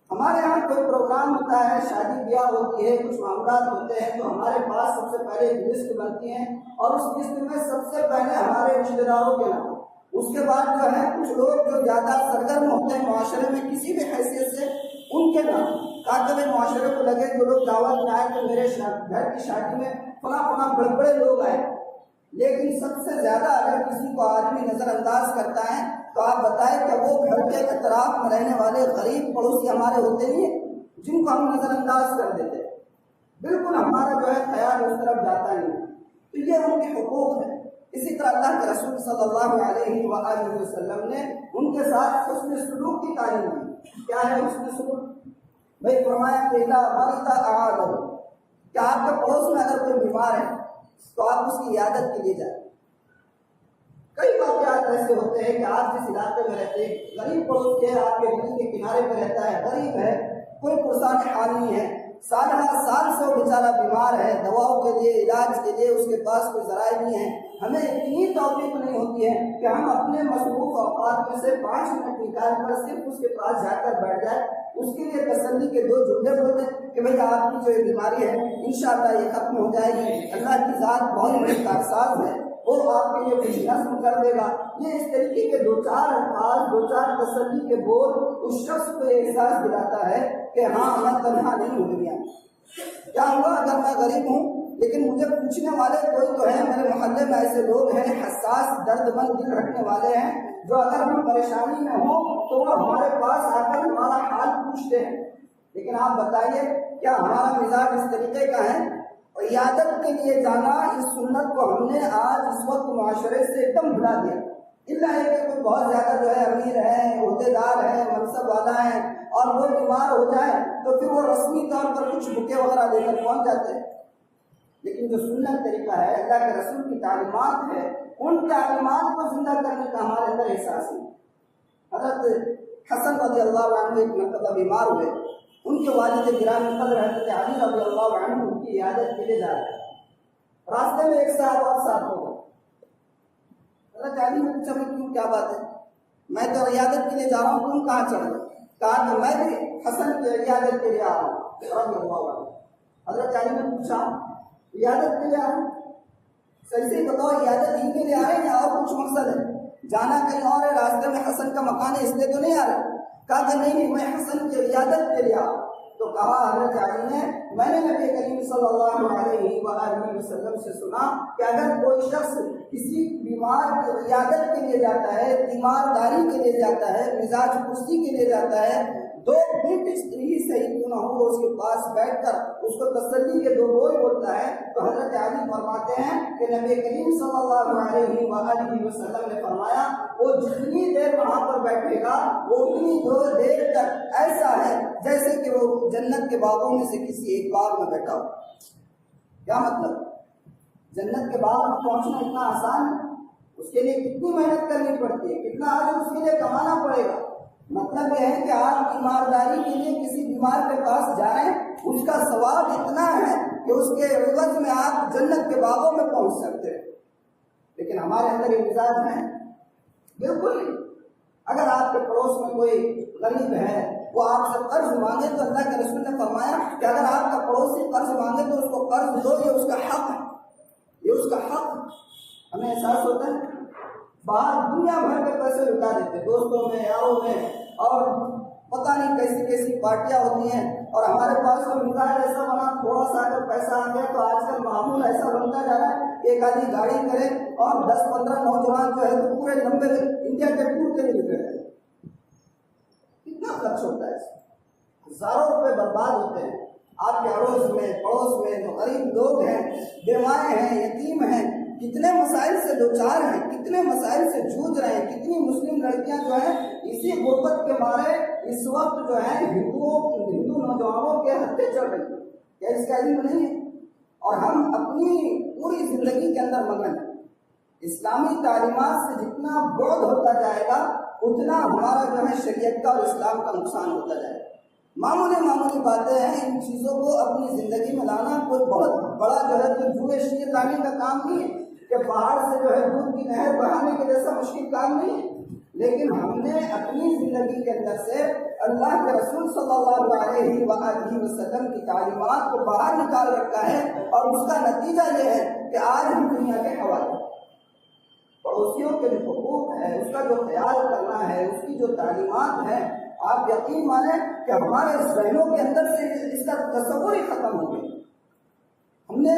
ہمارے یہاں کوئی پروگرام ہوتا ہے، شادی بیاہ ہوتی ہے، کچھ معاملات ہوتے ہیں تو ہمارے پاس سب سے پہلے ایک لسٹ بنتی ہے اور اس لسٹ میں سب سے پہلے ہمارے رشتے داروں کے نام، اس کے بعد جو ہے کچھ لوگ جو زیادہ سرگرم ہوتے ہیں معاشرے میں کسی بھی حیثیت سے ان کے نام، تاکہ میں معاشرے کو لگے جو لوگ دعوت میں آئے تو میرے گھر کی شادی میں فلاں بڑے بڑے لوگ آئے۔ لیکن سب سے زیادہ اگر کسی کو آدمی نظر انداز کرتا ہے تو آپ بتائیں کہ وہ گھر کے اطراف میں رہنے والے غریب پڑوسی ہمارے ہوتے نہیں ہیں جن کو ہم نظر انداز کر دیتے، بالکل ہمارا جو ہے خیال اس طرف جاتا نہیں، تو یہ ان کے حقوق ہے۔ اسی طرح اللہ کے رسول صلی اللہ علیہ وآلہ وسلم نے ان کے ساتھ حسن سلوک کی تعلیم دی۔ کیا ہے حسن سلوک؟ بھائی فرمایا کہ اذا مرض اعاده، کہ آپ کے پڑوس میں اگر کوئی بیمار ہے تو آپ اس کی عیادت کے لیے جائیں۔ کئی واقعات ایسے ہوتے ہیں کہ آپ جس علاقے میں رہتے ہیں، غریب پڑوس ہے، آپ کے ندی کے کنارے پہ رہتا ہے، غریب ہے، کوئی پرسان حال نہیں ہے، سال سے وہ بیچارہ بیمار ہے، دواؤں کے لیے علاج کے لیے اس کے پاس کوئی ذرائع نہیں ہے، ہمیں اتنی توفیق نہیں ہوتی ہے کہ ہم اپنے مصروف اوقات میں سے 5 منٹ نکال کر صرف اس کے پاس جا کر بیٹھ جائے، اس کے لیے تسلی کے 2 جملے بولتے کہ بھئی آپ کی جو بیماری ہے انشاءاللہ یہ ختم ہو جائے گی، اللہ کی ذات بہت بڑی کارساز ہے، وہ آپ کے لیے کچھ نظم کر دے گا۔ یہ اس طریقے کے 2-4 الفاظ، 2-4 تسلی کے بول اس شخص کو یہ احساس دلاتا ہے کہ ہاں میں تنہا نہیں ہوں دنیا میں۔ کیا ہوا اگر میں غریب ہوں لیکن مجھے پوچھنے والے کوئی تو ہے، میرے محلے میں ایسے لوگ ہیں حساس درد مند دل رکھنے والے ہیں جو اگر ہم پریشانی میں ہوں تو وہ ہمارے پاس آ کر ہمارا حال پوچھتے ہیں۔ لیکن آپ بتائیے کیا ہمارا مزاج اس طریقے کا ہے؟ عیادت کے لیے جانا، اس سنت کو ہم نے آج اس وقت معاشرے سے ایک دم بھلا دیا۔ اللہ ہے کہ کوئی بہت زیادہ جو ہے امیر ہے، عہدے دار ہے، منصب والا ہے اور وہ بیمار ہو جائے تو پھر وہ رسمی طور پر کچھ بکے وغیرہ لے کر پہنچ جاتے ہیں۔ لیکن جو سنت طریقہ ہے، اللہ کے رسول کی تعلیمات ہے، ان تعلیمات کو زندہ کرنے کا ہمارے اندر احساس ہے۔ حضرت حسن رضی اللہ عنہ ایک مرتبہ بیمار ہوئے، ان کے والد گرامی قدر حضرت علی رضی اللہ عنہ ان کی عیادت کے لیے جا رہے ہیں۔ راستے میں ایک صاحب اور ساتھ ہو گئے۔ حضرت علی نے پوچھا کیوں، کیا بات ہے؟ میں تو عیادت کے لیے جا رہا ہوں، تم کہاں چل رہے؟ کہا کہ میں بھی حسن کی عیادت کے لیے آ رہا ہوں رضی اللہ عنہ۔ حضرت علی نے پوچھا عیادت کے لیے آ رہا ہوں؟ صحیح سے بتاؤ عیادت ان کے لیے آ رہے ہیں یا اور کچھ مقصد ہے؟ جانا کہیں اور ہے، راستے میں حسن کا مکان ہے اس لیے تو نہیں آ رہے؟ کہا کہ نہیں، میں حسن کی عیادت کے لیے آ رہا ہوں۔ تو کہا حضرت علی نے میں نے نبی کریم صلی اللہ علیہ وآلہ وسلم سے سنا کہ اگر کوئی شخص کسی بیمار کی عیادت کے لیے جاتا ہے، تیمارداری کے لیے جاتا ہے، مزاج پرسی کے لیے جاتا ہے، 2 منٹ ہی صحیح کیوں نہ ہو اس کے پاس بیٹھ کر اس کو تسلی کے 2 بول بولتا ہے تو حضرت علی فرماتے ہیں کہ نبی کریم صلی اللہ علیہ وآلہ وسلم نے فرمایا وہ جتنی دیر وہاں پر بیٹھے گا وہ اتنی دیر تک ایسا ہے جیسے کہ وہ جنت کے باغوں میں سے کسی ایک باغ میں بیٹھا ہو۔ کیا مطلب؟ جنت کے باغ میں پہنچنا اتنا آسان ہے؟ اس کے لیے کتنی محنت کرنی پڑتی ہے، کتنا آج اس کے لیے کمانا پڑے گا۔ مطلب یہ ہے کہ آپ ایمانداری کے لیے کسی بیمار کے پاس جائیں، اس کا ثواب اتنا ہے کہ اس کے عوض میں آپ جنت کے باغوں میں پہنچ سکتے ہیں۔ لیکن ہمارے اندر یہ مزاج ہے بالکل نہیں۔ اگر آپ کے پڑوس میں کوئی غریب ہے، وہ آپ سے قرض مانگے تو اللہ کے رسول نے فرمایا کہ اگر آپ کا پڑوسی قرض مانگے تو اس کو قرض دو، یہ اس کا حق ہے، یہ اس کا حق ہے۔ ہمیں احساس ہوتا ہے باہر دنیا بھر کے پیسے لٹا دیتے، دوستوں میں، یاروں میں، اور پتہ نہیں کیسی کیسی پارٹیاں ہوتی ہیں۔ اور ہمارے پاس تو مزاج ایسا بنا، تھوڑا سا اگر پیسہ آ گیا تو آج کل معمول ایسا بنتا جا رہا ہے، ایک آدھی گاڑی کرے اور 10-15 نوجوان جو ہے تو پورے لمبے انڈیا کے ٹور کے لیے نکلے۔ کتنا خرچ ہوتا ہے، ہزاروں روپے برباد ہوتے ہیں آپ کے اڑوس میں، پڑوس میں جو غریب لوگ ہیں، بیوائیں ہیں، یتیم ہیں، کتنے مسائل سے دوچار ہیں، کتنے مسائل سے جوجھ رہے ہیں۔ کتنی مسلم لڑکیاں جو ہیں اسی غربت کے مارے اس وقت جو ہے ہندو نوجوانوں کے ہتھے چڑھ رہی ہیں، کیا اس کا علم نہیں ہے؟ اور ہم اپنی پوری زندگی کے اندر مگن ہیں۔ اسلامی تعلیمات سے جتنا بعد ہوتا جائے گا اتنا ہمارا جو ہے شریعت کا اور اسلام کا نقصان ہوتا جائے گا۔ معمولی باتیں ہیں، ان چیزوں کو اپنی زندگی میں لانا کوئی بہت بڑا جو ہے تو جوئے شیر لانے کا کام نہیں ہے، کہ باہر سے جو ہے دودھ کی نہر بڑھانے کے جیسا مشکل کام نہیں ہے، لیکن ہم نے اپنی زندگی کے اندر سے اللہ کے رسول صلی اللہ علیہ وآلہ وسلم کی تعلیمات کو باہر نکال رکھا ہے، اور اس کا نتیجہ یہ ہے کہ آج ہم دنیا کے حوالے پڑوسیوں کے جو حقوق ہے، اس کا جو خیال کرنا ہے، اس کی جو تعلیمات ہے، آپ یقین مانیں کہ ہمارے ذہنوں کے اندر سے اس کا تصور ہی ختم ہو گیا۔ ہم نے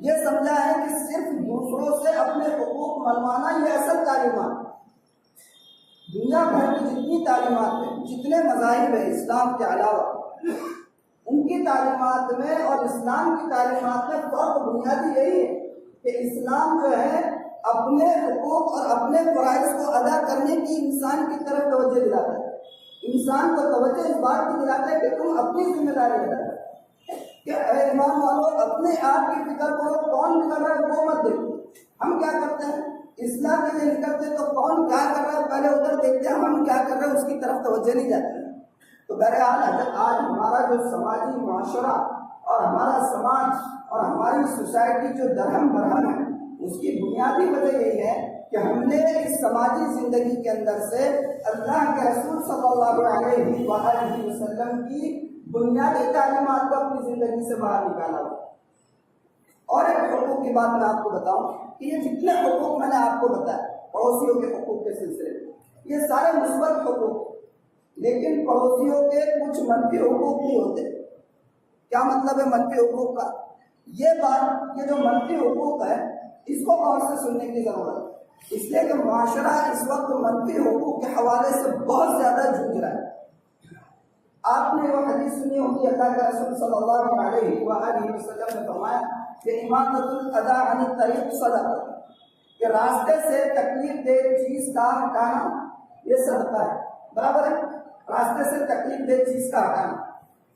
یہ سمجھا ہے کہ صرف دوسروں سے اپنے حقوق منوانا یہ اصل تعلیمات۔ دنیا بھر کی جتنی تعلیمات ہیں، جتنے مذاہب ہیں اسلام کے علاوہ، ان کی تعلیمات میں اور اسلام کی تعلیمات میں فرق بنیادی یہی ہے کہ اسلام جو ہے اپنے حقوق اور اپنے فرائض کو ادا کرنے کی انسان کی طرف توجہ دلاتا ہے۔ انسان کو توجہ اس بات کی دلاتا ہے کہ تم اپنی ذمہ داری ادا کرو، کہ اے ایمان والو اپنے آپ کی فکر کرو، کون بگڑ رہا ہے وہ مت دیکھو۔ ہم کیا کرتے ہیں، اصلاح کے لیے نکلتے تو کون کیا کر رہا ہے پہلے ادھر دیکھتے ہیں، ہم کیا کر رہے ہیں اس کی طرف توجہ نہیں جاتی۔ تو بہرحال آج ہمارا جو سماجی معاشرہ اور ہمارا سماج اور ہماری سوسائٹی جو درہم برہم ہے، اس کی بنیادی وجہ یہی ہے کہ ہم نے اس سماجی زندگی کے اندر سے اللہ کے رسول صلی اللہ علیہ وآلہ وسلم کی بنیادی تعلیمات کو اپنی زندگی سے باہر نکالا ہوا۔ اور ایک حقوق کی بات میں آپ کو بتاؤں کہ یہ جتنے حقوق میں نے آپ کو بتایا پڑوسیوں کے حقوق کے سلسلے میں، یہ سارے مثبت حقوق، لیکن پڑوسیوں کے کچھ منفی حقوق بھی ہوتے ہیں۔ کیا مطلب ہے منفی حقوق کا؟ یہ بات، یہ جو منفی حقوق ہے اس کو غور سے سننے کی ضرورت ہے، اس لیے کہ معاشرہ اس وقت منفی حقوق کے حوالے سے بہت زیادہ جھوج رہا ہے۔ آپ نے وہ حدیث سنی ہوگی، اللہ کے رسول صلی اللہ علیہ وآلہ وسلم نے فرمایا کہ اماطۃ الاذی عن الطریق صدقہ، کہ راستے سے تکلیف دہ چیز کا ہٹانا یہ صدقہ ہے، برابر ہے؟ راستے سے تکلیف دہ چیز کا ہٹانا۔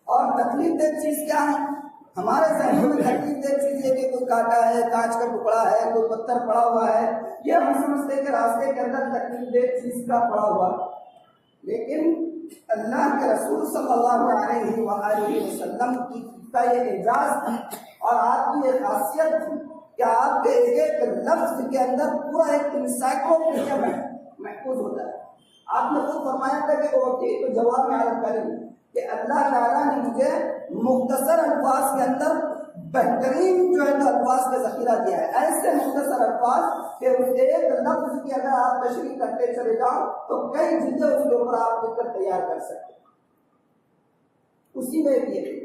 اور تکلیف دہ چیز کیا ہے؟ ہمارے ذہنوں میں تکلیف دہ چیز یہ کہ کوئی کانٹا ہے، کانچ کا ٹکڑا ہے، کوئی پتھر پڑا ہوا ہے، یہ ہم سمجھتے ہیں کہ راستے کے اندر تکلیف دہ چیز کا پڑا ہوا، لیکن اللہ کے رسول صلی اللہ علیہ وآلہ وسلم کا یہ اعجاز تھا اور آپ کی یہ خاصیت تھی کہ آپ کے ایک ایک لفظ کے اندر پورا ایک انسائکلوپیڈیا محفوظ ہوتا ہے۔ آپ نے خود فرمایا تھا کہ وہ تو جواب میں عرض کریں کہ اللہ تعالیٰ نے مجھے مختصر الفاظ کے اندر بہترین جو ہے الفاظ کا ذخیرہ دیا ہے، ایسے مختصر الفاظ کہ اس ایک لفظ کی اگر آپ تشریح کرتے چلے جاؤ تو کئی جملے اس کے اوپر آپ لکھ کر تیار کر سکتے۔ اسی میں یہ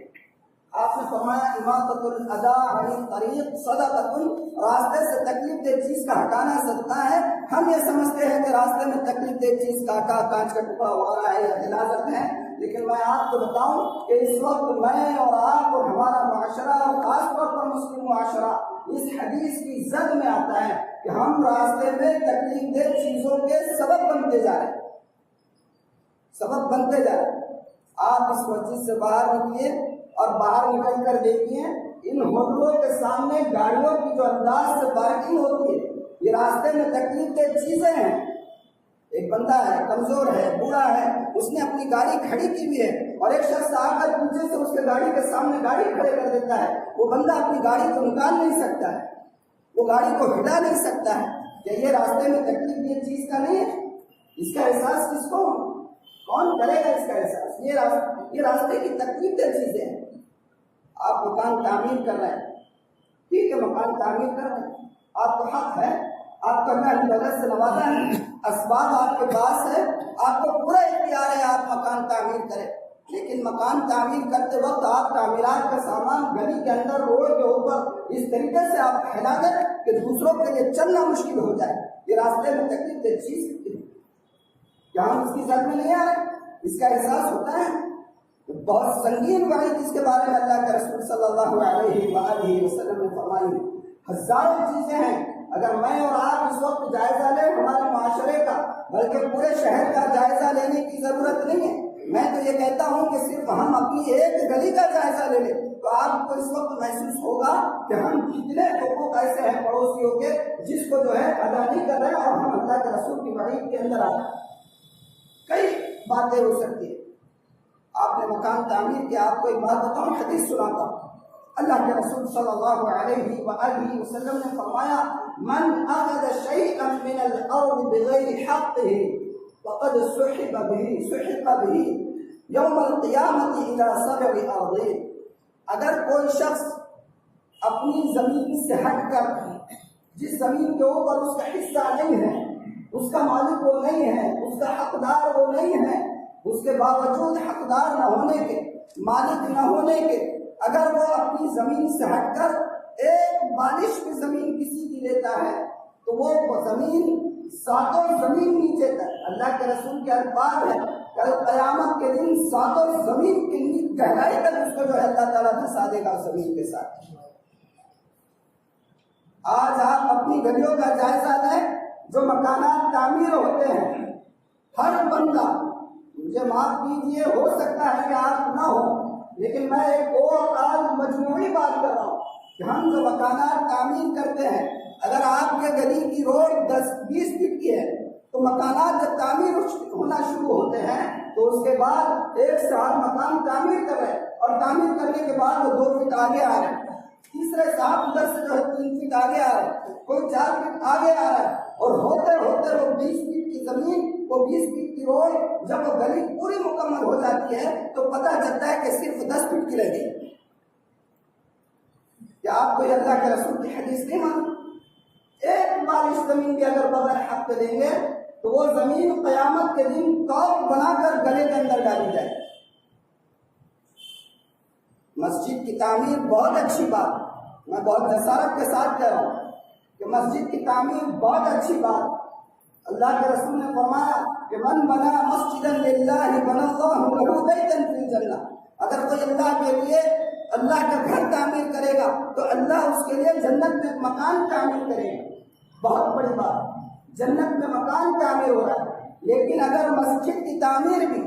آپ نے فرمایا اماطۃ الاذی عن الطریق صدقۃ، راستے سے تکلیف دہ چیز کا ہٹانا صدقہ ہے۔ ہم یہ سمجھتے ہیں کہ راستے میں تکلیف دہ چیز کانٹا، کانچ کا ٹکڑا وغیرہ ہے یا غلاظت ہے، لیکن میں آپ کو بتاؤں کہ اس وقت میں اور آپ اور ہمارا معاشرہ اور خاص طور پر مسلم معاشرہ اس حدیث کی زد میں آتا ہے کہ ہم راستے میں تکلیف دہ چیزوں کے سبب بنتے جا رہے ہیں، سبب بنتے جا رہے ہیں۔ آپ اس مسجد سے باہر نکلیے اور باہر نکل کر دیکھیے ان ہوٹلوں کے سامنے گاڑیوں کی جو انداز سے پارکنگ ہوتی ہے، یہ راستے میں تکلیف دہ چیزیں ہیں۔ ایک بندہ ہے، کمزور ہے، بوڑھا ہے، اس نے اپنی گاڑی کھڑی کی ہوئی ہے اور ایک شخص آ کر پیچھے سے اس کے گاڑی کے سامنے گاڑی کھڑے کر دیتا ہے، وہ بندہ اپنی گاڑی کو نکال نہیں سکتا ہے، وہ گاڑی کو ہٹا نہیں سکتا ہے۔ کہ یہ راستے میں تکلیف دہ چیز کا نہیں ہے؟ اس کا احساس کس کو؟ کون کرے گا اس کا احساس؟ یہ راستے کی تکلیف دہ چیزیں ہیں۔ آپ مکان تعمیر کر رہے ہیں، ٹھیک ہے، مکان تعمیر کر رہے ہیں، آپ کو حق ہے آپ کو اللہ کی مدد سے نوازا ہے، اسباب آپ کے پاس ہے، آپ کو پورا اختیار ہے آپ مکان تعمیر کریں، لیکن مکان تعمیر کرتے وقت آپ تعمیرات کا سامان گلی کے اندر روڈ کے اوپر اس طریقے سے آپ پھیلا دیں کہ دوسروں کے لیے چلنا مشکل ہو جائے، یہ راستے میں تکلیف دہ چیز ہے، کیا ہم اس کی سمجھ میں نہیں آ رہے؟ اس کا احساس ہوتا ہے؟ بہت سنگین وعید اس کے بارے میں اللہ کے رسول صلی اللہ علیہ وآلہ وسلم نے فرمائی، ہزاروں چیزیں ہیں، اگر میں اور آپ اس وقت جائزہ لیں ہمارے معاشرے کا، بلکہ پورے شہر کا جائزہ لینے کی ضرورت نہیں ہے، میں تو یہ کہتا ہوں کہ صرف ہم اپنی ایک گلی کا جائزہ لے لیں تو آپ کو اس وقت محسوس ہوگا کہ ہم کتنے حقوق ایسے ہیں پڑوسیوں کے جس کو جو ہے ادا نہیں کر رہے اور ہم اللہ کے رسول کی وعید کے اندر آتے ہیں۔ کئی باتیں ہو سکتی ہیں، آپ نے مکان تعمیر کیا، آپ کو ایک بات بتاؤں، حدیث سناتا ہوں، اللہ کے رسول صلی اللہ علیہ وآلہ وسلم نے فرمایا من اخذ شيئا من الارض بغیر حقه فقد سحب به یوم القیامت الى سبع ارضین، اگر کوئی شخص اپنی زمین سے ہٹ کر، جس زمین کے اوپر اس کا حصہ نہیں ہے، اس کا مالک وہ نہیں ہے، اس کا حقدار وہ نہیں ہے، اس کے باوجود حقدار نہ ہونے کے، مالک نہ ہونے کے، اگر وہ اپنی زمین سے ہٹ کر ایک بالش کی زمین کسی کی لیتا ہے تو وہ زمین ساتوں زمین نیچے تک، اللہ کے رسول کے الفاظ ہے کل قیامت کے دن ساتوں زمین کی گہرائی تک اس کو جو ہے اللہ تعالیٰ دھسا دے گا زمین کے ساتھ۔ آج آپ اپنی گلیوں کا جائزہ لیں، جو مکانات تعمیر ہوتے ہیں، ہر بندہ، مجھے معاف کیجیے ہو سکتا ہے کہ آپ نہ ہو، لیکن میں ایک اور آج مجموعی بات کر رہا ہوں کہ ہم جو مکانات تعمیر کرتے ہیں، اگر آپ کے گلی کی روڈ 10-20 فٹ کی ہے تو مکانات جب تعمیر ہونا شروع ہوتے ہیں تو اس کے بعد ایک سال مکان تعمیر کر رہے ہیں اور تعمیر کرنے کے بعد وہ 2 فٹ آگے آ رہے ہیں، تیسرے صاحب ادھر سے جو ہے 3 فٹ آگے آ رہا ہے، کوئی 4 فٹ آگے آ رہا ہے، اور ہوتے ہوتے وہ 20 فٹ کی زمین، وہ 20 فٹ کی روڈ، جب وہ گلی پوری مکمل ہو جاتی ہے تو پتہ چلتا ہے کہ صرف 10 فٹ کی رہ گئی۔ کیا آپ کو اللہ کے رسول کی حدیث نہیں مانی؟ ایک بار اس زمین بھی اگر بغیر حق دیں گے تو وہ زمین قیامت کے دن توق بنا کر گلے کے اندر ڈالی جائے۔ مسجد کی تعمیر بہت اچھی بات، میں بہت جسارت کے ساتھ کہہ رہا ہوں کہ مسجد کی تعمیر بہت اچھی بات، اللہ کے رسول نے فرمایا کہ من بنا مسجدا للہ بنا اللہ لہ بیتا فی الجنہ، اگر کوئی اللہ کے لیے اللہ کا گھر تعمیر کرے گا تو اللہ اس کے لیے جنت میں مکان تعمیر کرے گا۔ بہت بڑی بات، جنت میں مکان تعمیر ہو رہا ہے، لیکن اگر مسجد کی تعمیر بھی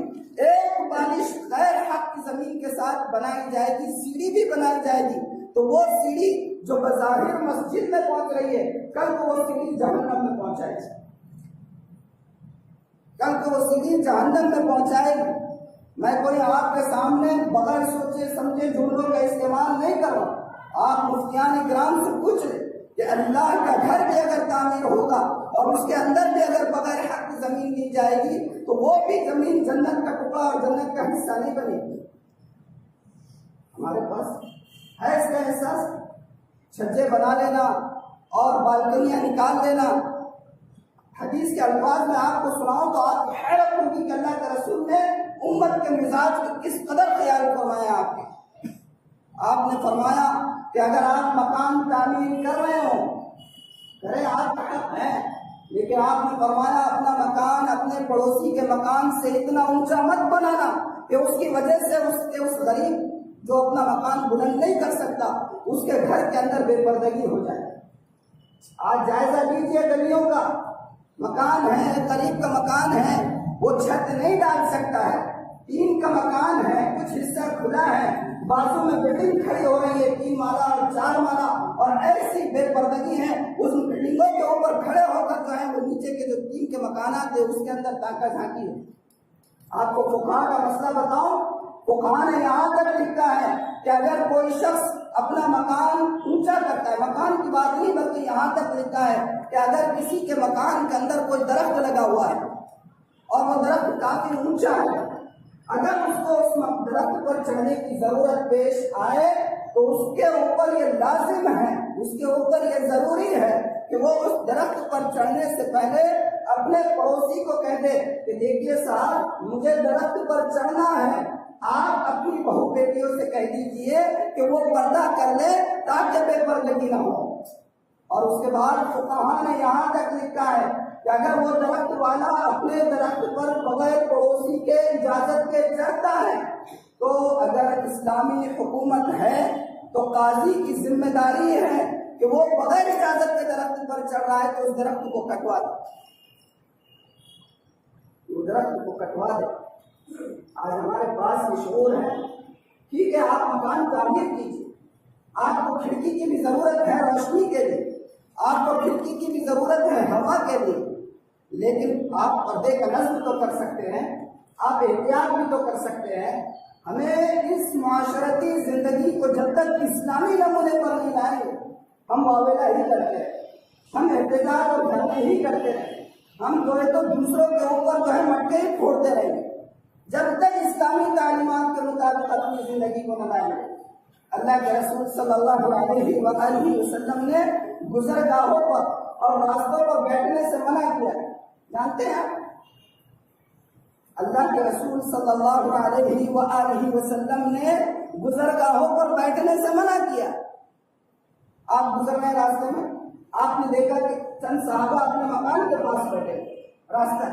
ایک بالش غیر حق کی زمین کے ساتھ بنائی جائے گی، سیڑھی بھی بنائی جائے گی، تو وہ سیڑھی جو بظاہر مسجد میں پہنچ رہی ہے کل کو وہ سیڑھی جہنم میں پہنچائے گی، کل کو وہ سیڑھی جہنم میں پہنچائے گی۔ میں کوئی آپ کے سامنے بغیر سوچے سمجھے جملوں کا استعمال نہیں کر رہا، آپ مفتیان اکرام سے پوچھ لیں کہ اللہ کا گھر بھی اگر تعمیر ہوگا اور اس کے اندر بھی اگر بغیر حق کی زمین دی جائے گی تو وہ بھی زمین جنت کا ٹکڑا اور جنت کا حصہ نہیں بنے گی۔ ہمارے پاس ہے اس کا احساس؟ چھجے بنا لینا اور بالکنیاں نکال دینا، حدیث کے الفاظ میں آپ کو سناؤں تو آپ کو حیرت ہوگی کہ اللہ کے رسول نے امت کے مزاج کو کس قدر خیال فرمایا۔ آپ نے فرمایا کہ اگر آپ مکان تعمیر کر رہے ہو، کرے آپ کا حق ہے، لیکن آپ نے فرمایا اپنا مکان اپنے پڑوسی کے مکان سے اتنا اونچا مت بنانا کہ اس کی وجہ سے اس غریب جو اپنا مکان بلند نہیں کر سکتا اس کے گھر کے اندر بے پردگی ہو جائے۔ آج جائزہ لیجیے گلیوں کا، مکان ہے، قریب کا مکان ہے، وہ چھت نہیں ڈال سکتا ہے، تین کا مکان ہے، کچھ حصہ کھلا ہے، بازو میں بلڈنگ کھڑی ہو رہی ہے 3 مالا اور 4 مالا، اور ایسی بے پردگی ہے اس بلڈنگوں کے اوپر کھڑے ہو کر جو ہے وہ نیچے کے جو 3 کے مکانات ہیں اس کے اندر تاکہ جھانکی ہے۔ آپ کو فقہا کا مسئلہ بتاؤں، فقہا نے یہاں تک لکھا ہے کہ اگر کوئی شخص اپنا مکان اونچا کرتا ہے، مکان کی بات نہیں بلکہ یہاں تک لکھا ہے کہ اگر کسی کے مکان کے اندر کوئی درخت لگا ہوا ہے اور وہ درخت کافی اونچا ہے، اگر اس کو اس درخت پر چڑھنے کی ضرورت پیش آئے تو اس کے اوپر یہ لازم ہے، اس کے اوپر یہ ضروری ہے کہ وہ اس درخت پر چڑھنے سے پہلے اپنے پڑوسی کو کہہ دے کہ دیکھیے صاحب مجھے درخت پر چڑھنا ہے، آپ اپنی بہو بیٹیوں سے کہہ دیجئے کہ وہ پردہ کر لے تاکہ بے پردگی نہ ہو۔ اور اس کے بعد فقہاء نے یہاں تک لکھا ہے کہ اگر وہ درخت والا اپنے درخت پر بغیر پڑوسی کے اجازت کے چڑھتا ہے تو اگر اسلامی حکومت ہے تو قاضی کی ذمہ داری ہے کہ وہ بغیر اجازت کے درخت پر چڑھ رہا ہے تو اس درخت کو کٹوا دے، وہ درخت کو کٹوا دے۔ آج ہمارے پاس یہ شعور ہے، ٹھیک ہے آپ مکان تعمیر کیجیے، آپ کو کھڑکی کی بھی ضرورت ہے روشنی کے لیے، آپ کو کھڑکی کی بھی ضرورت ہے ہوا کے لیے، لیکن آپ پردے کا نصب تو کر سکتے ہیں، آپ احتیاط بھی تو کر سکتے ہیں۔ ہمیں اس معاشرتی زندگی کو جب تک اسلامی نمونے پر نہیں لائیں گے ہم معاوضہ ہی کرتے ہیں، ہم احتجاج اور دھرنے ہی کرتے ہیں، ہم جو ہے تو دوسروں کے اوپر جو ہے مٹکے ہی پھوڑتے رہیں گے جب تک اسلامی تعلیمات کے مطابق اپنی زندگی کو نہ لائیں گے۔ اللہ کے رسول صلی اللہ علیہ وآلہ وسلم نے گزرگاہوں پر اور راستوں پر بیٹھنے سے منع کیا، جانتے ہیں اللہ کے رسول صلی اللہ علیہ وآلہ وسلم نے گزرگاہوں پر بیٹھنے سے منع کیا۔ آپ گزر رہے راستے میں، آپ نے دیکھا کہ چند صحابہ اپنے مکان کے پاس بیٹھے، راستہ